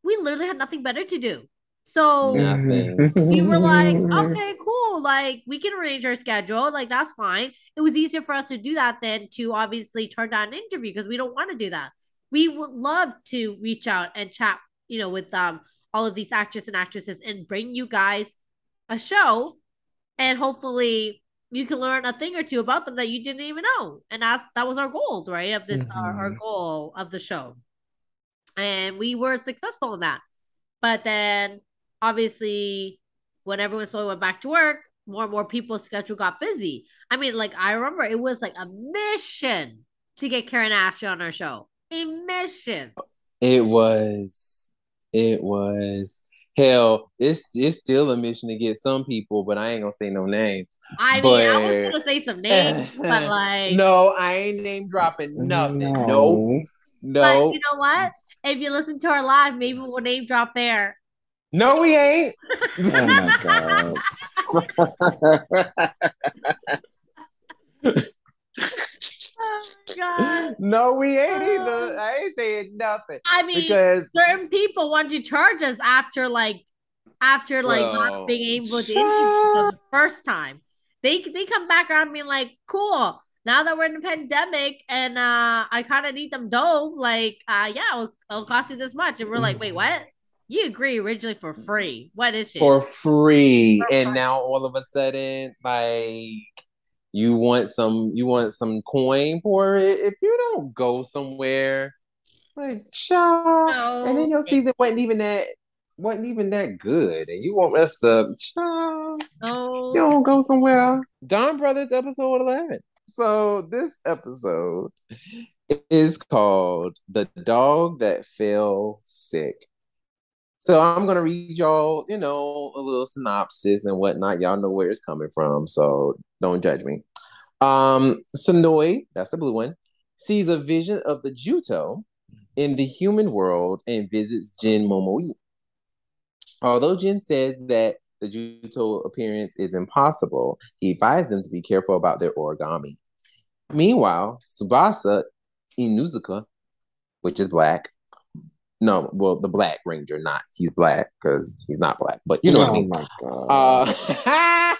Speaker 2: we literally had nothing better to do. So
Speaker 1: nothing.
Speaker 2: We were like, okay, cool. Like, we can arrange our schedule. Like, that's fine. It was easier for us to do that than to obviously turn down an interview because we don't want to do that. We would love to reach out and chat, with all of these actors and actresses and bring you guys a show, and hopefully you can learn a thing or two about them that you didn't even know. And that was our goal, right? Of this, our
Speaker 3: Mhm.
Speaker 2: goal of the show, and we were successful in that. But then, obviously, when everyone slowly went back to work, more and more people's schedule got busy. I mean, like I remember it was like a mission to get Karen Ashley on our show. A mission.
Speaker 1: It was. It was. Hell, it's still a mission to get some people, but I ain't gonna say no name.
Speaker 2: I mean, I was
Speaker 1: But
Speaker 2: gonna say some names, but like,
Speaker 1: no, I ain't name dropping nothing. Nope.
Speaker 3: No.
Speaker 2: but you
Speaker 1: Nope.
Speaker 2: know what? If you listen to our live, maybe we'll name drop there.
Speaker 1: No, we ain't.
Speaker 3: Oh my God.
Speaker 2: Oh my god.
Speaker 1: No, we ain't either.
Speaker 2: Um,
Speaker 1: I ain't saying nothing
Speaker 2: I mean,
Speaker 1: because,
Speaker 2: certain people want to charge us after not
Speaker 1: well,
Speaker 2: being able to introduce them
Speaker 1: child.
Speaker 2: the first time. They come back around being like, cool. Now that we're in the pandemic and I kind of need them dough, like yeah, it'll cost you this much. And we're like, wait, what? You agree originally for free. What is it?
Speaker 1: For free,
Speaker 2: For
Speaker 1: and
Speaker 2: free.
Speaker 1: now all of a sudden, like you want some coin for it. If you don't go somewhere, like child, and
Speaker 2: No,
Speaker 1: then your
Speaker 2: thank
Speaker 1: season wasn't even that good, and you want us to child, you
Speaker 2: no.
Speaker 1: don't go somewhere. Don Brothers episode 11. So this episode is called "The Dog That Fell Sick." So I'm gonna read y'all, a little synopsis and whatnot. Y'all know where it's coming from, so don't judge me. Sonoy, that's the blue one, sees a vision of the Juto in the human world and visits Jin Momoi. Although Jin says that the Juto appearance is impossible, he advised them to be careful about their origami. Meanwhile, Tsubasa Inuzuka, which is black, no, well, the Black Ranger, not he's black because he's not black, but you know what I
Speaker 3: Oh
Speaker 1: mean.
Speaker 3: my God.
Speaker 1: Uh,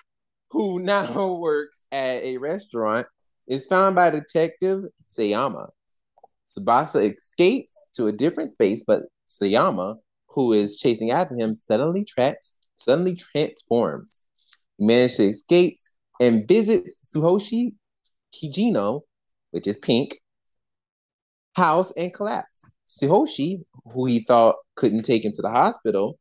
Speaker 1: who now works at a restaurant, is found by Detective Sayama. Tsubasa escapes to a different space, but Sayama, who is chasing after him, suddenly transforms. He manages to escape and visits Suhoshi Kijino, which is pink, house and collapse. Suhoshi, who he thought he couldn't take to the hospital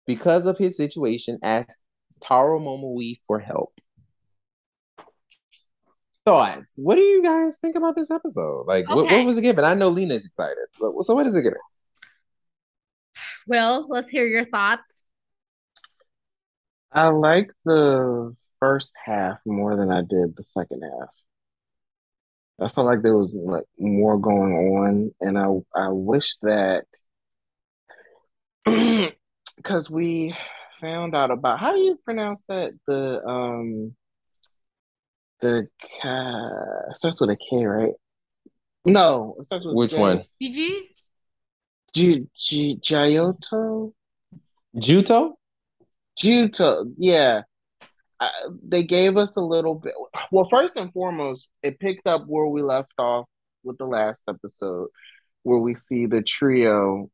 Speaker 1: because of his situation, asked Taro Momoi for help. Thoughts? What do you guys think about this episode? Like, what
Speaker 2: Okay.
Speaker 1: was it given? I know Lena's excited. So what is it giving?
Speaker 2: Will, let's hear your thoughts.
Speaker 3: I like the first half more than I did the second half. I felt like there was like more going on, and I wish that because we found out about how do you pronounce that the it starts with a K, right? No, it starts with
Speaker 1: Which
Speaker 3: J.
Speaker 1: one?
Speaker 2: GG?
Speaker 3: Giotto?
Speaker 1: Juto?
Speaker 3: Juto, yeah. They gave us a little bit. Well, first and foremost, it picked up where we left off with the last episode, where we see the trio.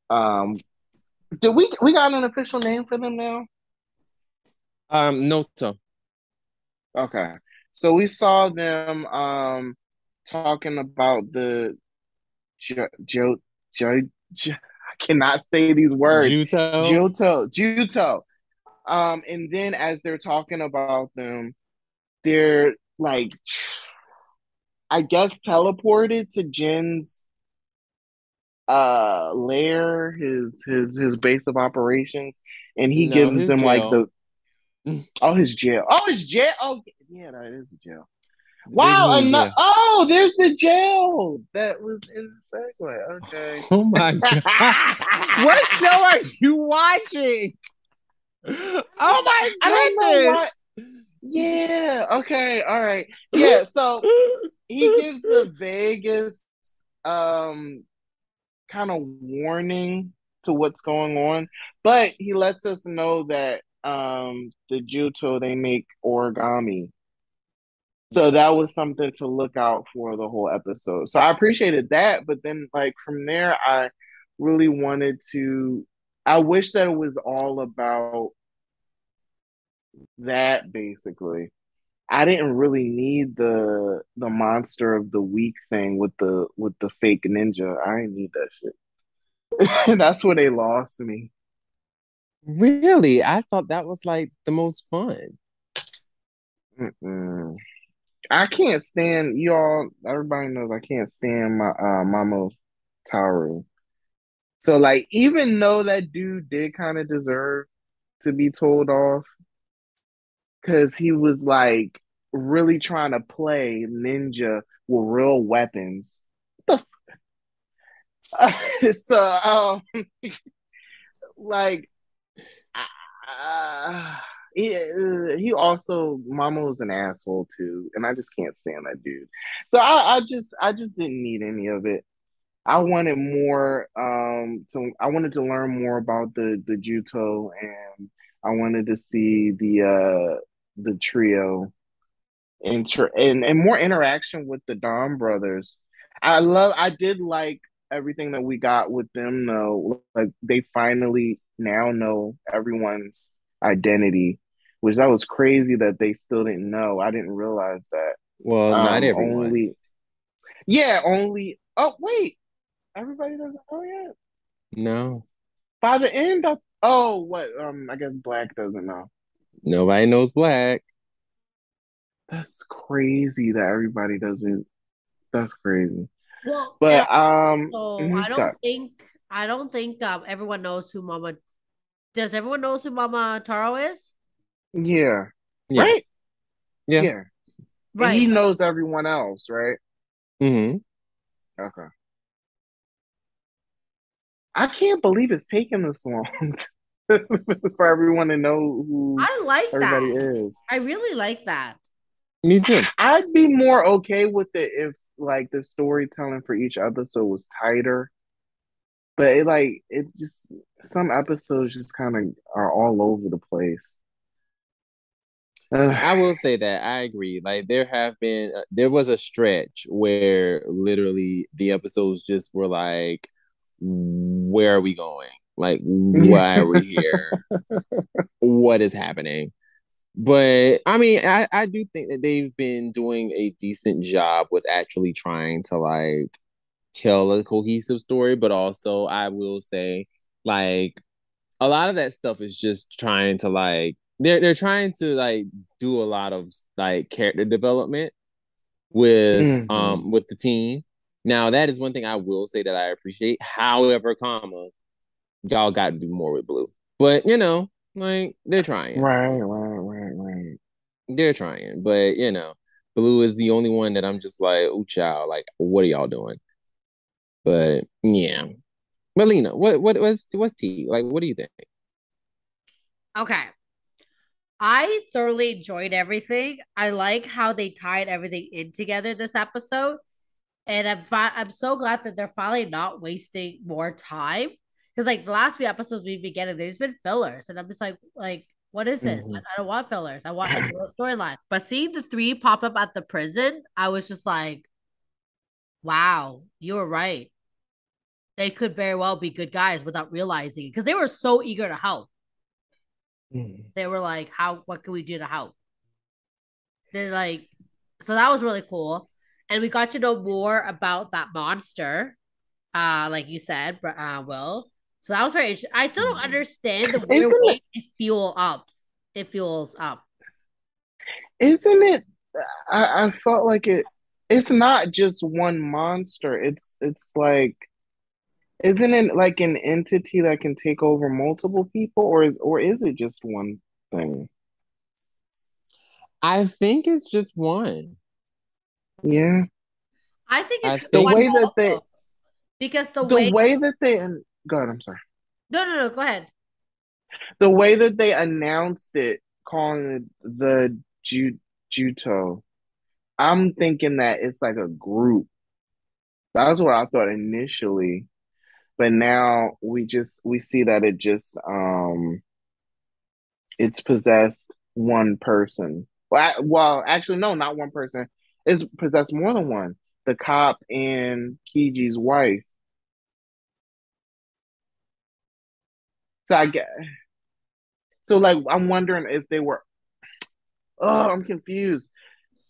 Speaker 3: Um, did we got an official name for them now?
Speaker 1: Noto.
Speaker 3: Okay, so we saw them talking about the Jo Jo. I cannot say these words.
Speaker 1: Juto?
Speaker 3: Juto. And then as they're talking about them, they're like, I guess teleported to Jin's lair, his base of operations, and he
Speaker 1: No,
Speaker 3: gives
Speaker 1: his
Speaker 3: them like
Speaker 1: jail.
Speaker 3: the his jail. Oh, his jail. Oh yeah, that is the jail.
Speaker 1: The big
Speaker 3: Wow,
Speaker 1: mean jail.
Speaker 3: oh, there's the jail that was in the segue. Okay.
Speaker 1: Oh my god. What show are you watching? Oh my
Speaker 3: I don't know why.
Speaker 1: goodness.
Speaker 3: Yeah, okay, all right. Yeah, so he gives the vaguest um kind of warning to what's going on, but he lets us know that the Juto they make origami. So that
Speaker 1: Yes.
Speaker 3: was something to look out for the whole episode. So I appreciated that, but then like from there really wanted to. I wish that it was all about that basically. I didn't really need the monster of the week thing with the fake ninja. I didn't need that shit. That's where they lost me.
Speaker 1: Really, I thought that was like the most fun.
Speaker 3: Mm-mm. I can't stand y'all. Everybody knows I can't stand my Mama Taru. So like, even though that dude did kind of deserve to be told off, because he was like really trying to play ninja with real weapons. What the so like uh, he also Mama was an asshole too, and I just can't stand that dude. So I just didn't need any of it. I wanted more I wanted to learn more about the Juto, and I wanted to see the trio and more interaction with the Don brothers. I did like everything that we got with them though. Like they finally now know everyone's identity, which that was crazy that they still didn't know. I didn't realize that.
Speaker 1: Well, not everyone.
Speaker 3: Only yeah, only oh wait, everybody doesn't know yet.
Speaker 1: No,
Speaker 3: By the end of oh what I guess Black doesn't know.
Speaker 1: nobody knows Black.
Speaker 3: That's crazy that everybody doesn't that's crazy.
Speaker 2: Well, and
Speaker 3: But
Speaker 2: also,
Speaker 3: got
Speaker 2: I don't think everyone knows who Mama. Does everyone knows who Mama Taro is?
Speaker 3: yeah.
Speaker 1: Yeah,
Speaker 3: Right?
Speaker 1: yeah.
Speaker 3: Yeah. And
Speaker 2: Right.
Speaker 3: he knows everyone else, right?
Speaker 1: Hmm.
Speaker 3: Okay. I can't believe it's taken this long for everyone to know who
Speaker 2: I like
Speaker 3: everybody
Speaker 2: that.
Speaker 3: is.
Speaker 2: I really like that.
Speaker 1: Me too.
Speaker 3: I'd be more okay with it if like the storytelling for each episode was tighter. But it just some episodes just kind of are all over the place. Ugh.
Speaker 1: I will say that I agree. Like there was a stretch where literally the episodes just were like, where are we going? Like, why are we here? What is happening? But I mean, I do think that they've been doing a decent job with actually trying to like tell a cohesive story, but also I will say like a lot of that stuff is just trying to like they're trying to like do a lot of like character development
Speaker 3: Hmm.
Speaker 1: with the team. Now that is one thing I will say that I appreciate. However, comma, y'all got to do more with Blue. But you know, like they're trying.
Speaker 3: Right.
Speaker 1: They're trying. But you know, Blue is the only one that I'm just like, oh child, like what are y'all doing? But yeah. Melina, what's tea? Like what do you think?
Speaker 2: Okay. I thoroughly enjoyed everything. I like how they tied everything in together this episode. And I'm so glad that they're finally not wasting more time. Because like the last few episodes we've been getting, there's been fillers. And I'm just like, what is this?
Speaker 3: Hmm.
Speaker 2: I don't want fillers. I want like a real storyline. But seeing the three pop up at the prison, I was just like, wow, you were right. They could very well be good guys without realizing it. Because they were so eager to help. They were like, what can we do to help? They like, so that was really cool. And we got to know more about that monster, like you said, Will. So that was very interesting. I still don't understand the weird
Speaker 3: Isn't it?
Speaker 2: way it fuels up.
Speaker 3: Isn't it? I felt like it. It's not just one monster. It's like, isn't it like an entity that can take over multiple people, or is it just one thing?
Speaker 1: I think it's just one.
Speaker 3: Yeah.
Speaker 2: I think it's
Speaker 1: I
Speaker 2: just
Speaker 3: The
Speaker 1: think
Speaker 2: one
Speaker 3: way
Speaker 1: it's
Speaker 3: that they,
Speaker 2: also because
Speaker 3: the way that they, God, I'm sorry.
Speaker 2: no, go ahead.
Speaker 3: The way that they announced it, calling it the Juto, I'm thinking that it's like a group. That's what I thought initially, but now we see that it's possessed one person. Well, actually, no, not one person. It's possessed more than one. The cop and Kiji's wife. So I get so like I'm wondering if they were. Oh, I'm confused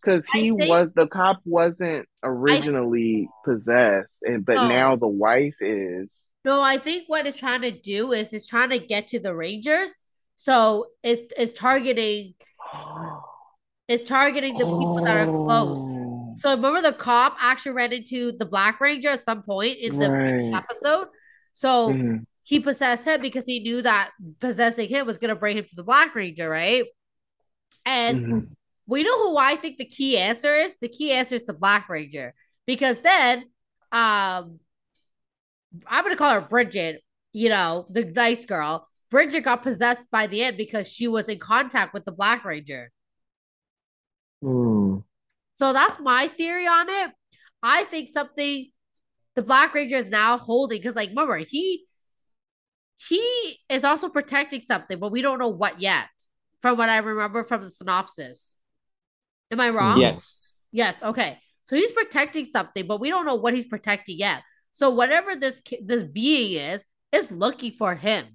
Speaker 3: because
Speaker 2: I think
Speaker 3: the cop wasn't
Speaker 2: I
Speaker 3: originally possessed, and but
Speaker 2: no
Speaker 3: now the wife is.
Speaker 2: no. I think what it's trying to do is it's trying to get to the Rangers, so it's targeting is targeting the people that are close.
Speaker 3: Oh,
Speaker 2: So remember the cop actually ran into the Black Ranger at some point in the previous
Speaker 3: right.
Speaker 2: episode. So
Speaker 3: Mm-hmm,
Speaker 2: he possessed him because he knew that possessing him was gonna bring him to the Black Ranger, right? And
Speaker 3: mm-hmm.
Speaker 2: we know who I think the key answer is. The key answer is the Black Ranger. Because then I'm gonna call her Bridget, the nice girl. Bridget got possessed by the end because she was in contact with the Black Ranger.
Speaker 3: Mm.
Speaker 2: So that's my theory on it. I think something the Black Ranger is now holding because, like, remember, he is also protecting something, but we don't know what yet. From what I remember from the synopsis, am I wrong?
Speaker 3: Mm.
Speaker 1: Yes.
Speaker 2: Yes. Okay. So he's protecting something, but we don't know what he's protecting yet. So whatever this being is looking for him.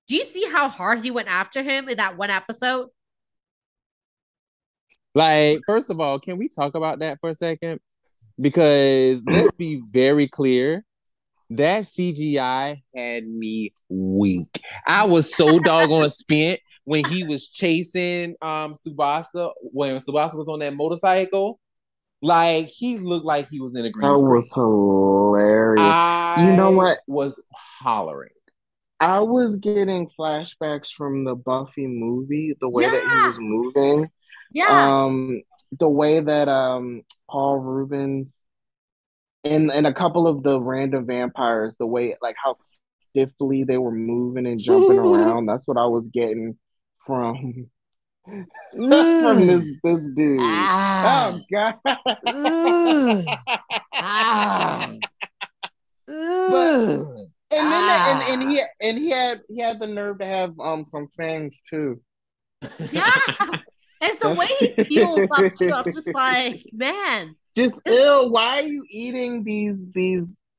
Speaker 2: Do you see how hard he went after him in that one episode?
Speaker 1: Like, first of all, can we talk about that for a second? Because let's be very clear. That CGI had me weak. I was so doggone spent when he was chasing Tsubasa when Tsubasa was on that motorcycle. Like he looked like he was in a green
Speaker 3: That
Speaker 1: screen.
Speaker 3: was hilarious. You know
Speaker 1: I
Speaker 3: what?
Speaker 1: was hollering.
Speaker 3: I was getting flashbacks from the Buffy movie, the way that he
Speaker 2: Yeah.
Speaker 3: was moving,
Speaker 2: Yeah.
Speaker 3: um, the way that Paul Rubens and a couple of the random vampires, the way like how stiffly they were moving and jumping around. That's what I was getting from from
Speaker 1: Ugh.
Speaker 3: this dude.
Speaker 1: Ah.
Speaker 3: Oh God.
Speaker 1: Ugh. Ah.
Speaker 3: But
Speaker 1: Ugh.
Speaker 3: and then
Speaker 1: Ah.
Speaker 3: he had the nerve to have some fangs too.
Speaker 2: Yeah. It's the way
Speaker 3: That's
Speaker 2: he heals up too. I'm just like, man,
Speaker 3: just
Speaker 2: this,
Speaker 3: ill. Why are you eating these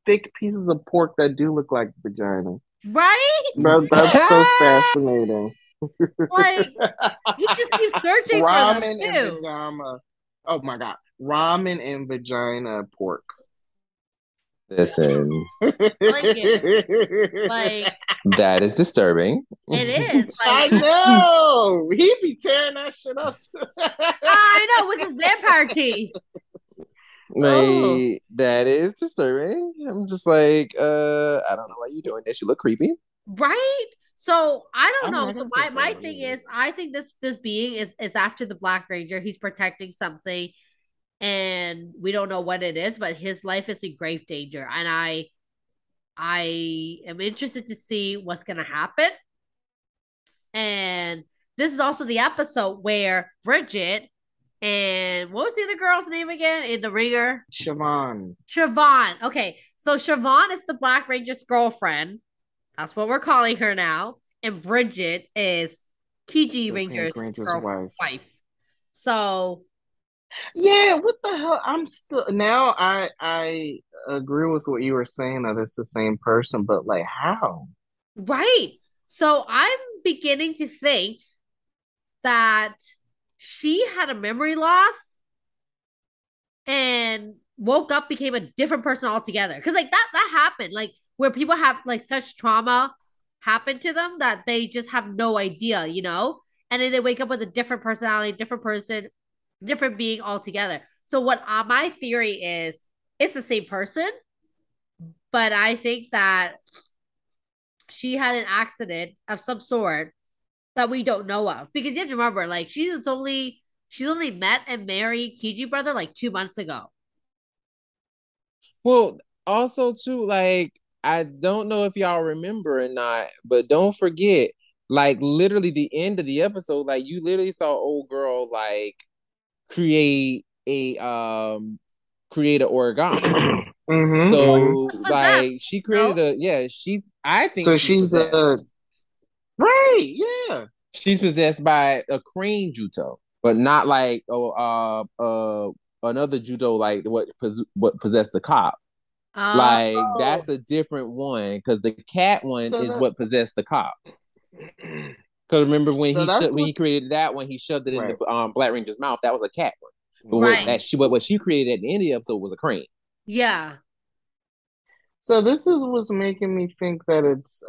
Speaker 3: thick pieces of pork that do look like vagina?
Speaker 2: right?
Speaker 3: That's so fascinating.
Speaker 2: Like he just keeps searching for them
Speaker 3: Ramen and
Speaker 2: too.
Speaker 3: vagina. Oh my God. Ramen and vagina pork.
Speaker 1: Listen,
Speaker 2: Like it. Like
Speaker 1: that is disturbing.
Speaker 2: it is.
Speaker 3: I
Speaker 2: Like
Speaker 3: know. He be tearing that shit up.
Speaker 2: I know with his vampire teeth.
Speaker 3: Oh.
Speaker 1: Like that is disturbing. I'm just like, I don't know why you're doing this. You look creepy.
Speaker 2: Right? So I don't
Speaker 3: I'm
Speaker 2: know.
Speaker 3: not
Speaker 2: So
Speaker 3: gonna say
Speaker 2: my
Speaker 3: so.
Speaker 2: thing is I think this being is after the Black Ranger. He's protecting something and we don't know what it is, but his life is in grave danger. And I am interested to see what's gonna happen. And this is also the episode where Bridget and what was the other girl's name again in the ringer?
Speaker 3: Siobhan.
Speaker 2: Siobhan. Okay, so Siobhan is the Black Ranger's girlfriend. That's what we're calling her now. And Bridget is Kiji
Speaker 3: The Pink
Speaker 2: Ranger's
Speaker 3: Ranger's
Speaker 2: girl
Speaker 3: wife.
Speaker 2: wife. So
Speaker 3: Yeah, what the hell? I'm still now I agree with what you were saying that it's the same person, but like how?
Speaker 2: right. So I'm beginning to think that she had a memory loss and woke up became a different person altogether. Because like that happened, like where people have like such trauma happen to them that they just have no idea, and then they wake up with a different personality, different person, different being altogether. So what my theory is, it's the same person, but I think that she had an accident of some sort that we don't know of because you have to remember, like she's only met and married Kiji brother like 2 months ago.
Speaker 1: Well, also too, like I don't know if y'all remember or not, but don't forget, like literally the end of the episode, like you literally saw old girl like create a create an origami. So
Speaker 3: Mm-hmm.
Speaker 2: Possessed,
Speaker 1: like she created
Speaker 2: no?
Speaker 1: a yeah, she's I think
Speaker 3: So
Speaker 1: she's
Speaker 3: she's a
Speaker 1: possessed.
Speaker 3: right, yeah.
Speaker 1: She's possessed by a crane juto, but not like another judo like what possessed the cop.
Speaker 2: Oh,
Speaker 1: Like that's a different one because the cat one
Speaker 3: So
Speaker 1: is
Speaker 3: that
Speaker 1: what possessed the cop. Because remember when
Speaker 3: so that's
Speaker 1: when he
Speaker 3: what's
Speaker 1: created that one, he shoved it in
Speaker 3: right.
Speaker 1: the Black Ranger's mouth. That was a cat one. But
Speaker 2: right.
Speaker 1: what she created at the end of the episode was a crane.
Speaker 2: Yeah.
Speaker 3: So this is what's making me think that it's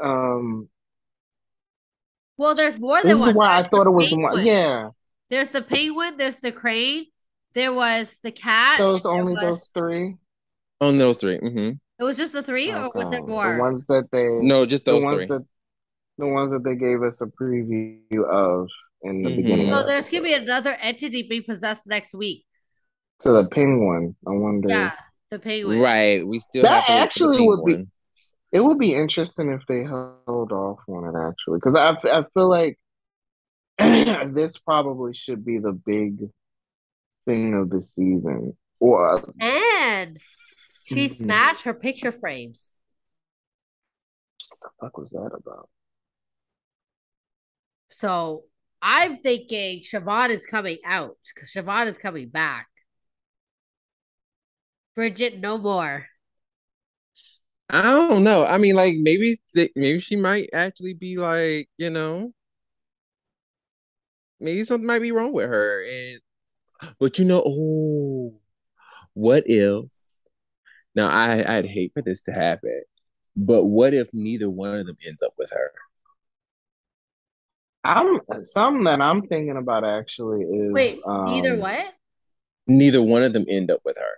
Speaker 2: Well, there's more
Speaker 3: this
Speaker 2: than
Speaker 3: is
Speaker 2: one.
Speaker 3: why I
Speaker 2: There's the
Speaker 3: thought it was one.
Speaker 2: penguin.
Speaker 3: Yeah.
Speaker 2: There's the penguin. There's the crane. There was the cat.
Speaker 3: So
Speaker 2: And
Speaker 3: it's
Speaker 2: there
Speaker 3: only
Speaker 2: was.
Speaker 3: those three.
Speaker 1: On those 3. Mm-hmm.
Speaker 2: It was just the three, or was there
Speaker 3: Okay.
Speaker 2: more?
Speaker 1: No, just
Speaker 3: The
Speaker 1: those
Speaker 3: ones
Speaker 1: 3.
Speaker 3: that the ones that they gave us a preview of in the beginning of
Speaker 2: So
Speaker 1: Mm-hmm.
Speaker 3: the
Speaker 2: there's gonna
Speaker 3: episode.
Speaker 2: be another entity being possessed next week.
Speaker 3: So the penguin, I
Speaker 2: Yeah,
Speaker 3: wonder.
Speaker 2: the penguin.
Speaker 1: Right. We still
Speaker 3: That
Speaker 1: have to wait for the
Speaker 3: actually
Speaker 1: pink
Speaker 3: would be.
Speaker 1: one.
Speaker 3: It would be interesting if they held off on it actually, because I feel like this probably should be the big thing of the season. Or
Speaker 2: And she
Speaker 3: what the
Speaker 2: smashed her picture frames.
Speaker 3: fuck was that about?
Speaker 2: So I'm thinking Siobhan is coming out because Siobhan is coming back. Bridget, no more.
Speaker 1: I don't know. I mean, like maybe she might actually be like, maybe something might be wrong with her. And but what if? Now I'd hate for this to happen, but what if neither one of them ends up with her?
Speaker 3: I'm something that I'm thinking about actually is
Speaker 2: Wait, neither what?
Speaker 1: Neither one of them end up with her.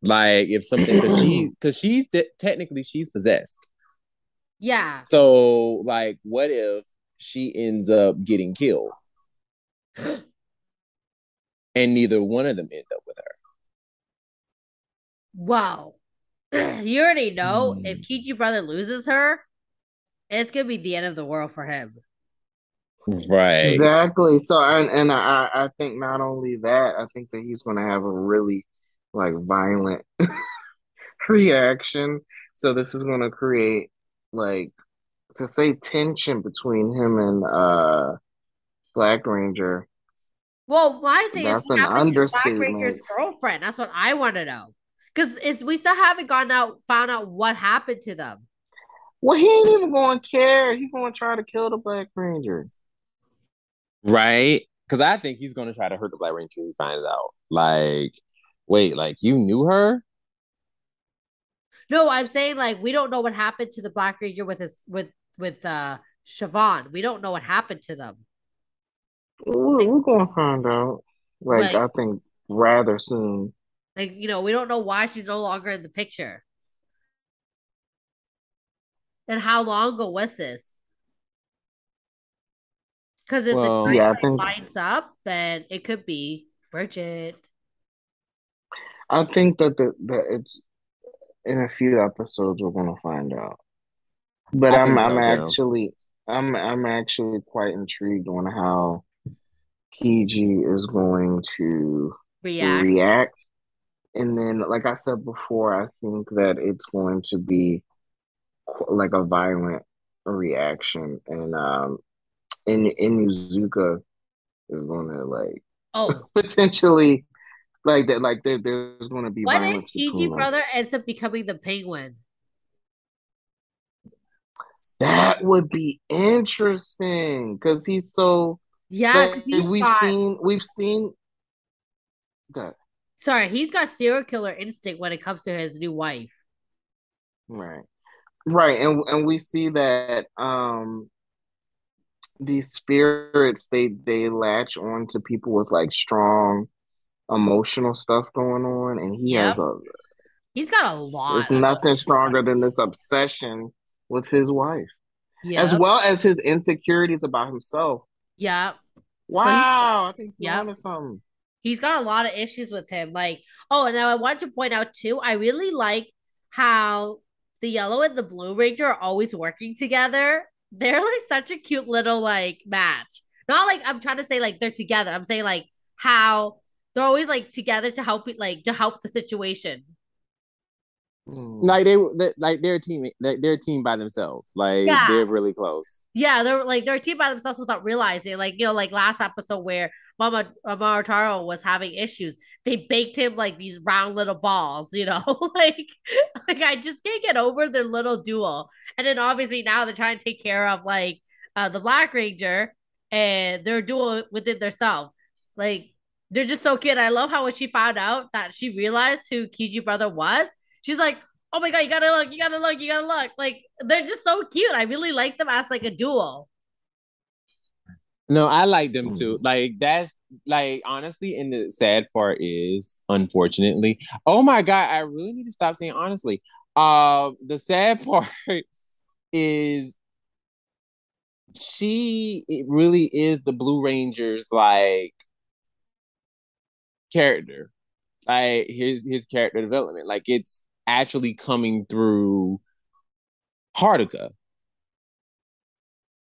Speaker 1: Like if something, because technically she's possessed.
Speaker 2: Yeah.
Speaker 1: So like, what if she ends up getting killed and neither one of them end up with her?
Speaker 2: Wow. You already know if
Speaker 3: Hmm.
Speaker 2: Kiki brother loses her, it's gonna be the end of the world for him.
Speaker 1: Right.
Speaker 3: Exactly. So and I think not only that, I think that he's gonna have a really like violent reaction. So this is gonna create like to say tension between him and Black Ranger.
Speaker 2: Well, my thing is,
Speaker 3: That's
Speaker 2: what
Speaker 3: an
Speaker 2: happens to Black Ranger's
Speaker 3: understatement.
Speaker 2: girlfriend? That's what I want to know. Because it's we still haven't found out what happened to them.
Speaker 3: Well, he ain't even gonna care. He's gonna try to kill the Black Ranger.
Speaker 1: Right. Because I think he's gonna try to hurt the Black Ranger when he finds out. Like, wait, like you knew her?
Speaker 2: No, I'm saying like we don't know what happened to the Black Ranger with Siobhan. We don't know what happened to them.
Speaker 3: We're gonna find out. Like
Speaker 2: Like
Speaker 3: I think rather soon.
Speaker 2: we don't know why she's no longer in the picture. And how long ago was this? Because if the
Speaker 1: Well,
Speaker 3: Yeah,
Speaker 2: timeline lines up, then it could be Bridget.
Speaker 3: I think that that it's in a few episodes we're gonna find out. But
Speaker 1: I think so too.
Speaker 3: I'm actually quite intrigued on how Kiji is going to
Speaker 2: React.
Speaker 3: react. And then, like I said before, I think that it's going to be like a violent reaction, and in Inuzuka is going to like
Speaker 2: Oh,
Speaker 3: potentially like that, like there's going to be
Speaker 2: what if
Speaker 3: violence
Speaker 2: Kiki
Speaker 3: between them.
Speaker 2: brother ends up becoming the penguin?
Speaker 3: That would be interesting because he's so
Speaker 2: Yeah, because
Speaker 3: like
Speaker 2: he's got
Speaker 3: we've seen that.
Speaker 2: sorry, he's got serial killer instinct when it comes to his new wife.
Speaker 3: Right. Right. And we see that these spirits they latch on to people with like strong emotional stuff going on, and he has
Speaker 2: Yep.
Speaker 3: a
Speaker 2: He's got a lot
Speaker 3: it's
Speaker 2: of
Speaker 3: nothing
Speaker 2: emotional.
Speaker 3: stronger than this obsession with his wife, as
Speaker 2: Yep.
Speaker 3: well as his insecurities about himself.
Speaker 2: Yep. So he
Speaker 3: Wow, I think you're
Speaker 2: yep.
Speaker 3: onto something.
Speaker 2: He's got a lot of issues with him. Like, oh, and now I want to point out too, I really like how the yellow and the blue ranger are always working together. They're like such a cute little like match. Not like I'm trying to say like they're together. I'm saying like how they're always like together to help it like to help the situation.
Speaker 1: Like they're a team. They're a team by themselves. Like
Speaker 2: Yeah.
Speaker 1: they're really close.
Speaker 2: Yeah, they're a team by themselves without realizing. Like, like last episode where Mama Taro was having issues, they baked him like these round little balls, like I just can't get over their little duel. And then obviously now they're trying to take care of like the Black Ranger and their duel within themselves. Like they're just so cute. I love how when she found out that she realized who Kiji brother was, she's like, oh my god, you gotta look, you gotta look, you gotta look. Like they're just so cute. I really like them as like a duo.
Speaker 1: No, I like them too. Like that's like honestly, and the sad part is, unfortunately, oh my god, I really need to stop saying honestly. The sad part is it really is the Blue Rangers like character. Like his character development. Like it's actually coming through Hardica.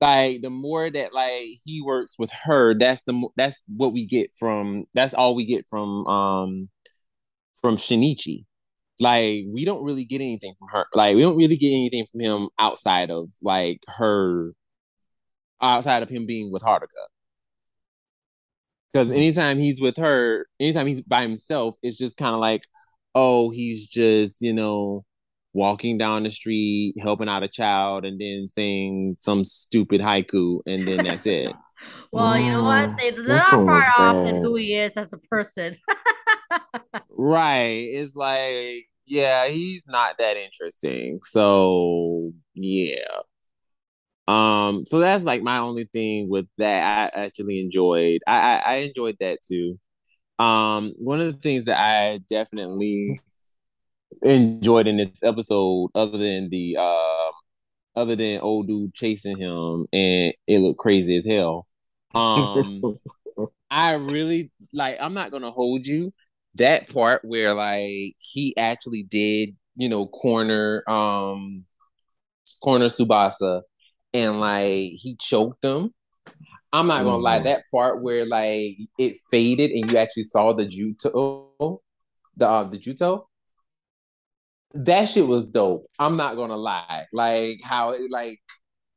Speaker 1: Like the more that like he works with her, that's what we get from that's all we get from Shinichi. Like we don't really get anything from her. Like we don't really get anything from him outside of him being with Haruka. Because anytime he's with her, anytime he's by himself, it's just kind of like, oh, he's just, walking down the street, helping out a child, and then saying some stupid haiku, and then that's it.
Speaker 2: Well, you know what? They're not far off in who he is as a person.
Speaker 1: Right. It's like, yeah, he's not that interesting. So yeah. So that's like my only thing with that. I actually enjoyed. I enjoyed that too. One of the things that I definitely enjoyed in this episode, other than old dude chasing him and it looked crazy as hell. I really like. I'm not gonna hold you. That part where like he actually did, corner Subasa and like he choked him. I'm not gonna lie, that part where like it faded and you actually saw the juto, that shit was dope. I'm not gonna lie, like how it like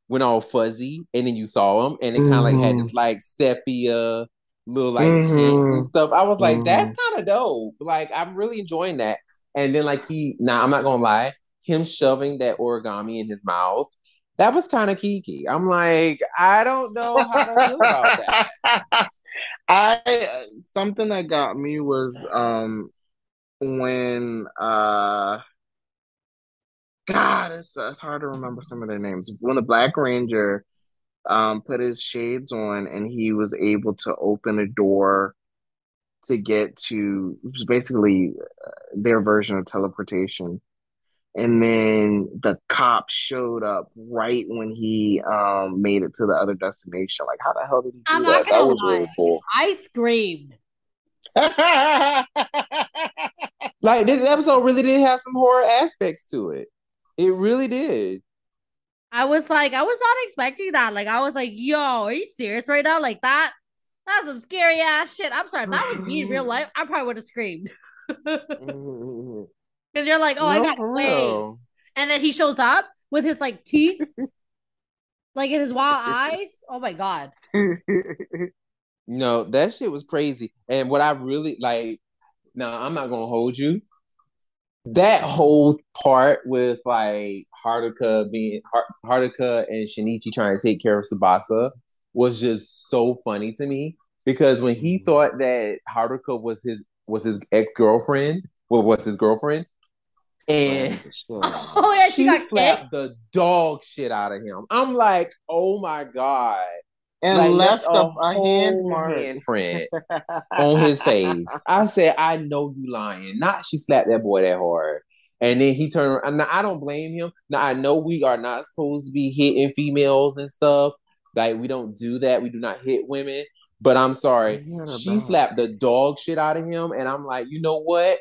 Speaker 1: went all fuzzy and then you saw him and it kind of like had this like sepia little like tint and stuff. I was like, that's kind of dope. Like I'm really enjoying that. And then like I'm not gonna lie, him shoving that origami in his mouth. That was kind of kiki. I'm like, I don't know how to feel about that.
Speaker 3: I something that got me was when God, it's hard to remember some of their names. When the Black Ranger put his shades on and he was able to open a door to get to, it was basically their version of teleportation. And then the cop showed up right when he made it to the other destination. Like, how the hell did he
Speaker 2: I'm
Speaker 3: do
Speaker 2: not
Speaker 3: that? That
Speaker 2: gonna
Speaker 3: was
Speaker 2: lie.
Speaker 3: really cool.
Speaker 2: I screamed.
Speaker 1: Like this episode really did have some horror aspects to it. It really did.
Speaker 2: I was not expecting that. Like, I was like, yo, are you serious right now? Like that's some scary ass shit. I'm sorry. If that was me in real life, I probably would have screamed. Because you're like, oh, I
Speaker 1: No,
Speaker 2: got
Speaker 1: for
Speaker 2: away.
Speaker 1: real.
Speaker 2: And then he shows up with his like teeth, like in his wild eyes. Oh my God.
Speaker 1: No, that shit was crazy. And what I really like, now I'm not gonna hold you. That whole part with like Haruka and Shinichi trying to take care of Tsubasa was just so funny to me because when he thought that Haruka was his ex-girlfriend, was his girlfriend, and
Speaker 2: Oh yeah, she got
Speaker 1: slapped
Speaker 2: kicked.
Speaker 1: the dog shit out of him. I'm like, oh my god.
Speaker 3: And
Speaker 1: Like left
Speaker 3: left
Speaker 1: a
Speaker 3: a hand
Speaker 1: whole
Speaker 3: mark
Speaker 1: handprint on his face. I said, I know you lying. Not she slapped that boy that hard. And then he turned around. Now, I don't blame him. Now, I know we are not supposed to be hitting females and stuff. Like, we don't do that. We do not hit women. But I'm sorry. She slapped the dog shit out of him. And I'm like, you know what?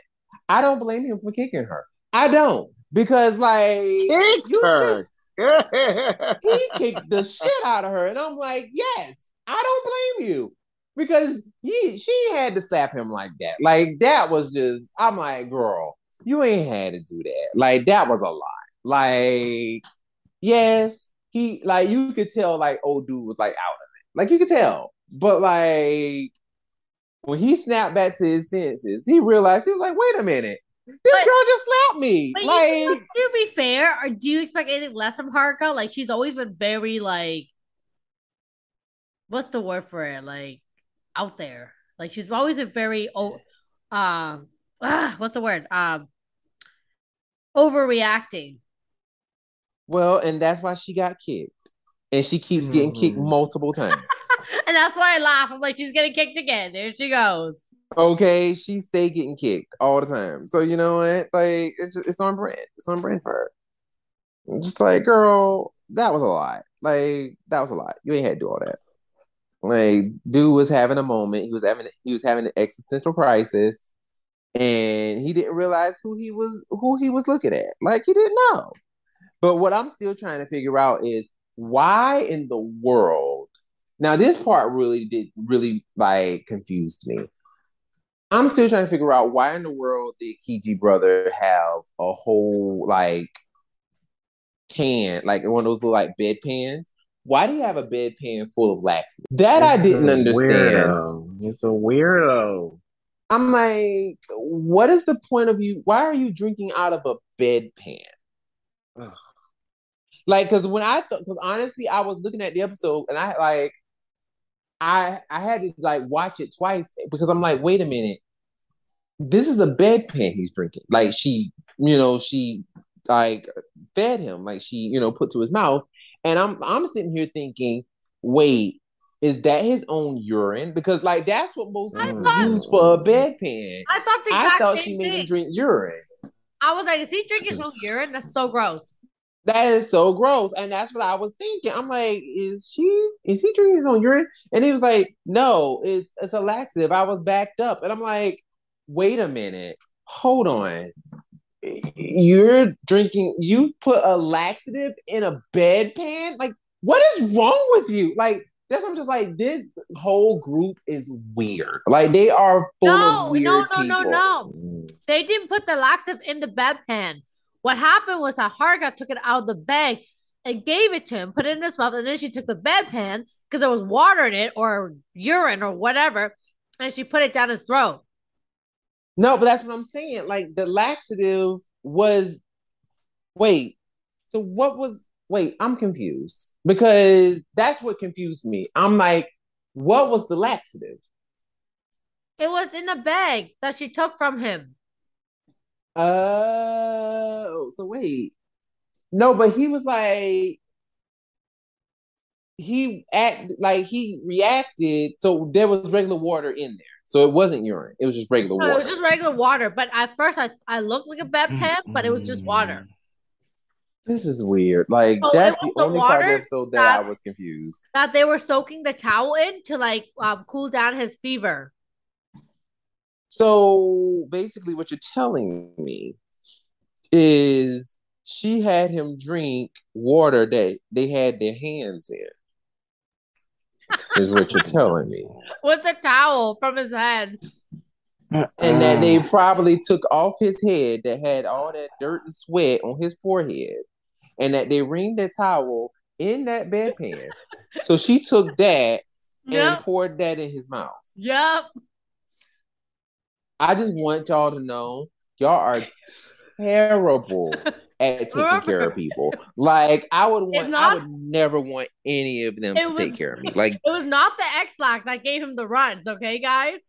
Speaker 1: I don't blame him for kicking her. I don't. Because, like,
Speaker 3: kicked her.
Speaker 1: He kicked the shit out of her. And I'm like, yes, I don't blame you. Because she had to slap him like that. Like, that was just, I'm like, girl. you ain't had to do that. Like that was a lot. Like, yes, he like you could tell like old dude was like out of it. Like you could tell. But like when he snapped back to his senses, he realized he was like, wait a minute. This
Speaker 2: But
Speaker 1: girl just slapped me.
Speaker 2: but
Speaker 1: Like,
Speaker 2: to be fair, or do you expect anything less from Haruka? Like she's always been very like what's the word for it? Like out there. Like she's always been very what's the word? Overreacting.
Speaker 1: well, and that's why she got kicked. And she keeps getting kicked
Speaker 3: Mm.
Speaker 1: multiple times.
Speaker 2: And that's why I laugh. I'm like, she's getting kicked again. There she goes.
Speaker 1: Okay, she stay getting kicked all the time. So you know what? Like it's on brand. It's on brand for her. I'm just like, girl, that was a lot. Like that was a lot. You ain't had to do all that. Like, dude was having a moment. He was having an existential crisis, and he didn't realize who he was looking at. Like he didn't know. But what I'm still trying to figure out is why in the world. Now, this part really like confused me. I'm still trying to figure out why in the world did Kiji brother have a whole like can, like one of those little like bedpans. Why do you have a bedpan full of laxatives? That I
Speaker 3: It's a
Speaker 1: didn't understand.
Speaker 3: weirdo. It's a weirdo.
Speaker 1: I'm like, what is the point of you? Why are you drinking out of a bedpan?
Speaker 3: Ugh.
Speaker 1: Like, because because honestly, I was looking at the episode and I had to like watch it twice because I'm like, wait a minute, this is a bedpan he's drinking. Like she like fed him, like she put to his mouth, and I'm sitting here thinking, wait, is that his own urine? Because like that's what most
Speaker 2: I
Speaker 1: people
Speaker 2: thought
Speaker 1: use for a
Speaker 3: Mm.
Speaker 1: bedpan.
Speaker 2: I thought the
Speaker 1: I
Speaker 2: exact
Speaker 1: thought she
Speaker 2: same
Speaker 1: made him
Speaker 2: thing.
Speaker 1: drink urine.
Speaker 2: I was like, is he drinking his own urine? That's so gross.
Speaker 1: That is so gross. And that's what I was thinking. I'm like, is he drinking his own urine? And he was like, no, it's a laxative. I was backed up. And I'm like, wait a minute. Hold on. You put a laxative in a bedpan? Like, what is wrong with you? Like, that's what I'm just like, this whole group is weird. Like, they are full of
Speaker 2: No, no,
Speaker 1: weird
Speaker 2: no, no,
Speaker 1: people.
Speaker 2: no. They didn't put the laxative in the bedpan. What happened was that Haruka took it out of the bag and gave it to him, put it in his mouth, and then she took the bedpan because there was water in it or urine or whatever, and she put it down his throat.
Speaker 1: No, but that's what I'm saying. Like, the laxative was wait. So what was wait, I'm confused because that's what confused me. I'm like, what was the laxative?
Speaker 2: It was in a bag that she took from him.
Speaker 1: So wait. No, but he was like he reacted, so there was regular water in there. So it wasn't urine. It was just regular
Speaker 2: No, it was
Speaker 1: water.
Speaker 2: just regular water. But at first, I looked like a bedpan, but it was just water.
Speaker 3: Mm.
Speaker 1: This is weird. Like
Speaker 2: So it
Speaker 1: that's
Speaker 2: was
Speaker 1: the
Speaker 2: the
Speaker 1: only part of the
Speaker 2: water
Speaker 1: episode that I
Speaker 2: that
Speaker 1: was confused.
Speaker 2: they were soaking the towel in to like cool down his fever.
Speaker 1: So basically what you're telling me is she had him drink water that they had their hands in, is what you're telling me.
Speaker 2: With a towel from his head.
Speaker 1: And that they probably took off his head that had all that dirt and sweat on his forehead, and that they wringed that towel in that bedpan. So she took that and
Speaker 2: Yep.
Speaker 1: poured that in his mouth.
Speaker 2: Yep.
Speaker 1: I just want y'all to know y'all are terrible at taking care of
Speaker 2: Remember,
Speaker 1: people. Like
Speaker 2: it's
Speaker 1: I
Speaker 2: not.
Speaker 1: would never want any of them
Speaker 2: It
Speaker 1: to
Speaker 2: was.
Speaker 1: take care of me. Like
Speaker 2: It was not the X-Lac that gave him the runs. Okay, guys.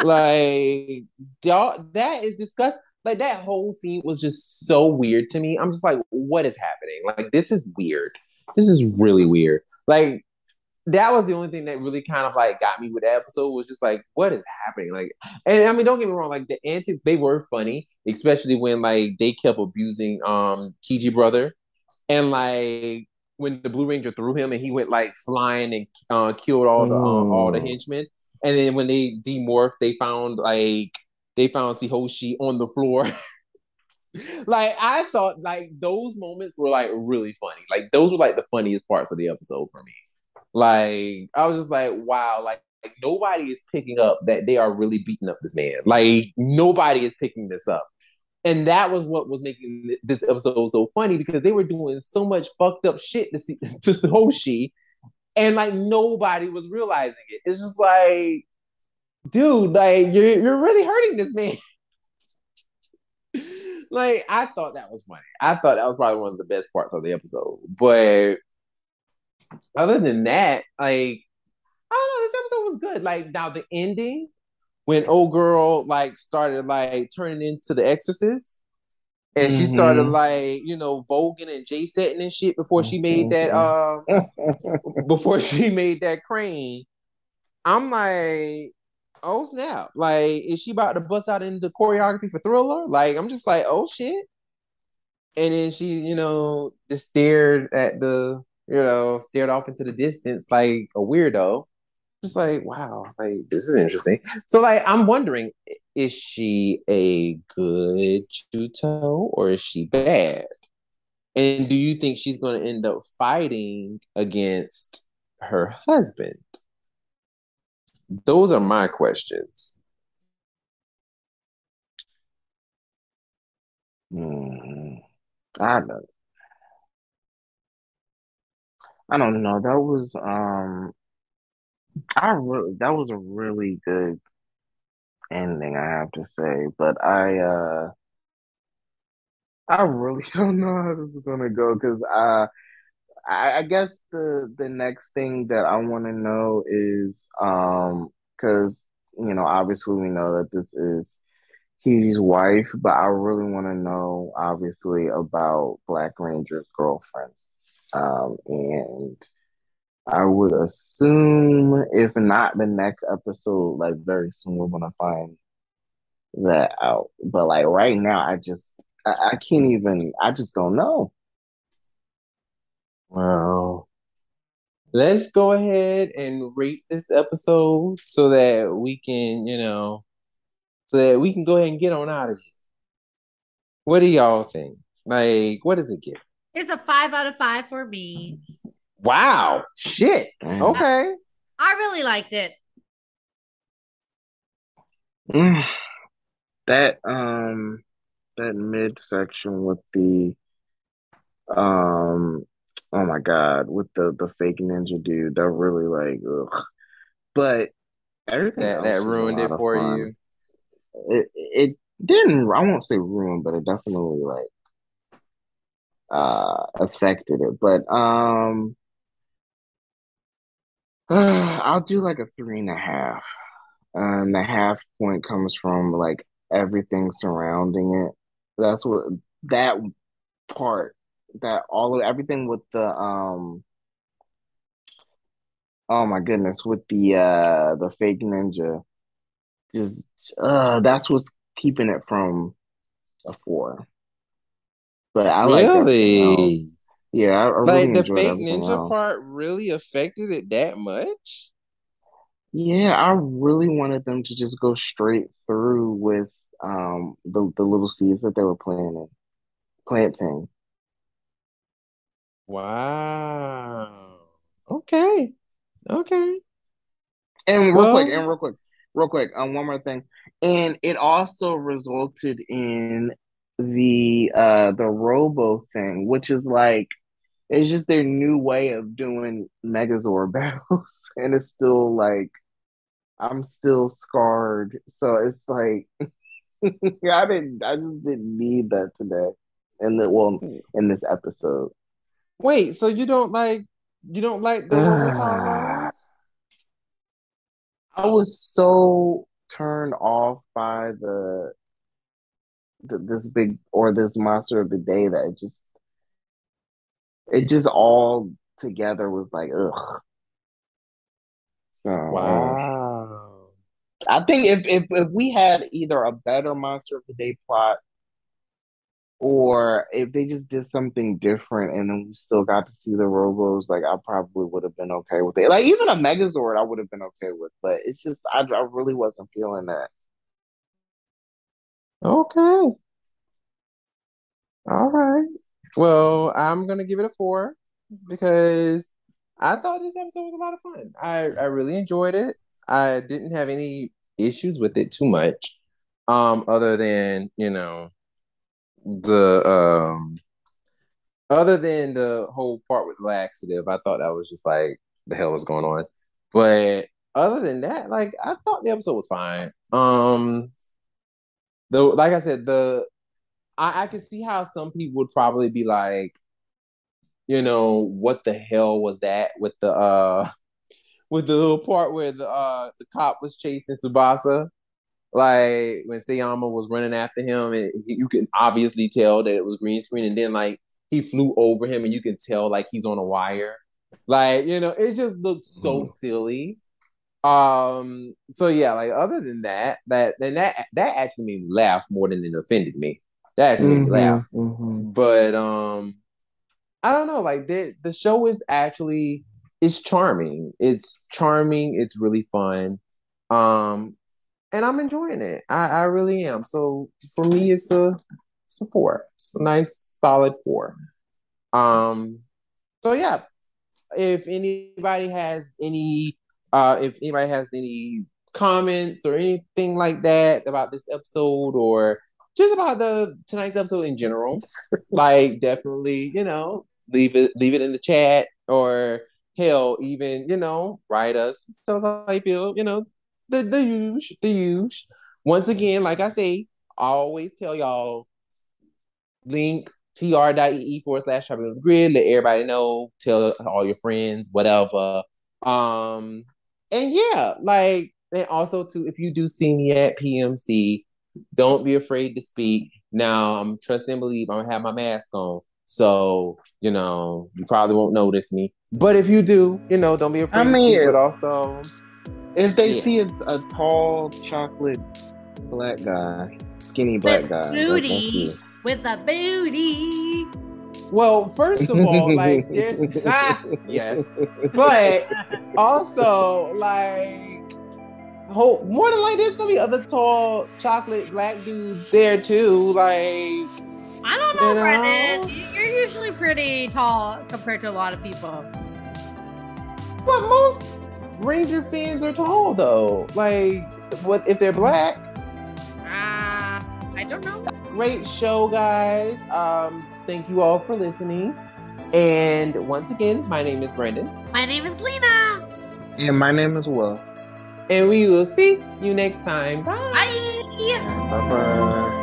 Speaker 1: like y'all, that is disgusting. Like that whole scene was just so weird to me. I'm just like, what is happening? Like this is weird. This is really weird. Like that was the only thing that really kind of like got me with that episode was just like, what is happening? Like, and I mean, don't get me wrong, like the antics, they were funny, especially when like they kept abusing Kiji brother. And like when the Blue Ranger threw him and he went like flying and killed all the
Speaker 3: Mm.
Speaker 1: henchmen. And then when they demorphed, they found Sihoshi on the floor. Like I thought like those moments were like really funny. Like those were like the funniest parts of the episode for me. Like I was just like, wow, like nobody is picking up that they are really beating up this man. Like nobody is picking this up. And that was what was making this episode so funny because they were doing so much fucked up shit to see to Hoshi, and like nobody was realizing it. It's just like, dude, like you're really hurting this man. Like I thought that was funny. I thought that was probably one of the best parts of the episode. But other than that, like I don't know, this episode was good. Like now the ending when old girl like started like turning into the Exorcist, and she started
Speaker 3: Mm-hmm.
Speaker 1: like voguing and J setting and shit before she made that crane. I'm like, oh snap! Like, is she about to bust out into choreography for Thriller? Like, I'm just like, oh shit! And then she, just stared at stared off into the distance like a weirdo. Just like, wow, like this is interesting. So, like, I'm wondering, is she a good Chuto or is she bad? And do you think she's going to end up fighting against her husband? Those are my questions.
Speaker 3: Mm, I don't. I don't know. That was a really good ending, I have to say. But I really don't know how this is gonna go because I guess the next thing that I want to know is because obviously we know that this is Kitty's wife, but I really want to know obviously about Black Ranger's girlfriend. And I would assume if not the next episode, like very soon we're gonna find that out. But like right now, I can't even. I just don't know.
Speaker 1: Well, let's go ahead and rate this episode so that we can, go ahead and get on out of here. What do y'all think? Like, what does it give?
Speaker 2: It's a 5 out of 5 for me.
Speaker 1: Wow, shit.
Speaker 3: Mm.
Speaker 1: Okay.
Speaker 2: I really liked it.
Speaker 3: Mm. That um that midsection with the um oh my god with the fake ninja dude that really like ugh. But everything
Speaker 1: That
Speaker 3: else was a
Speaker 1: ruined it
Speaker 3: lot of
Speaker 1: for
Speaker 3: fun.
Speaker 1: you.
Speaker 3: It didn't, I won't say ruin, but it definitely like affected it. But I'll do like a 3.5. And the half point comes from like everything surrounding it. That's what that part, that all of everything with the oh my goodness, with the fake ninja, just that's what's keeping it from a 4. But I liked everything else.
Speaker 1: Really?
Speaker 3: Yeah, I really
Speaker 1: Like the
Speaker 3: enjoyed
Speaker 1: fake
Speaker 3: everything
Speaker 1: ninja
Speaker 3: else.
Speaker 1: part really affected it that much?
Speaker 3: Yeah, I really wanted them to just go straight through with the little seeds that they were planting.
Speaker 1: Wow. Okay. Okay.
Speaker 3: And
Speaker 1: Well,
Speaker 3: real quick, one more thing. And it also resulted in the Robo thing, which is like it's just their new way of doing Megazord battles. And it's still like I'm still scarred. So it's like I just didn't need that today. In this episode.
Speaker 1: wait, so you don't like the
Speaker 3: I
Speaker 1: Robotaros?
Speaker 3: was so turned off by this big or this monster of the day that it just all together was like ugh. So
Speaker 1: Wow.
Speaker 3: I think if we had either a better monster of the day plot or if they just did something different and then we still got to see the Robos, like I probably would have been okay with it. Like even a Megazord, I would have been okay with, but it's just I really wasn't feeling that.
Speaker 1: Okay. All right. Well, I'm gonna give it a 4 because I thought this episode was a lot of fun. I really enjoyed it. I didn't have any issues with it too much. Other than, the other than the whole part with the laxative, I thought that was just like the hell was going on. But other than that, like I thought the episode was fine. Though like I said, I can see how some people would probably be like, what the hell was that with the with the little part where the cop was chasing Tsubasa, like when Sayama was running after him, and you can obviously tell that it was green screen, and then like he flew over him, and you can tell like he's on a wire, like it just looked so silly. So yeah, like other than that actually made me laugh more than it offended me. That actually made me laugh, but I don't know. Like the show is actually it's charming. It's charming. It's really fun. And I'm enjoying it. I really am. So for me, it's a 4. It's a nice solid 4. Um. So yeah, if anybody has any comments or anything like that about this episode or just about the tonight's episode in general, like definitely, leave it in the chat or hell, even, write us, tell us how you feel, the huge. Once again, like I say, I always tell y'all, link tr.ee/shopping on the grid. Let everybody know. Tell all your friends, whatever. And yeah, like, and also too, if you do see me at PMC, don't be afraid to speak. Now, I'm trust and believe I'm gonna have my mask on, so you probably won't notice me. But if you do, don't be afraid to speak. But also,
Speaker 3: if they see a tall chocolate black guy, skinny black guy,
Speaker 2: booty with a booty.
Speaker 1: Well, first of all, like there's yes, but also like more than like there's gonna be other tall chocolate black dudes there too. Like
Speaker 2: I don't know, Brendan. You're usually pretty tall compared to a lot of people.
Speaker 1: But most Ranger fans are tall though. Like, what if they're black?
Speaker 2: I don't know.
Speaker 1: Great show, guys. Thank you all for listening. And once again, my name is Brendan.
Speaker 2: My name is Lena.
Speaker 3: And my name is Will.
Speaker 1: And we will see you next time. Bye.
Speaker 2: Bye.
Speaker 3: Bye-bye.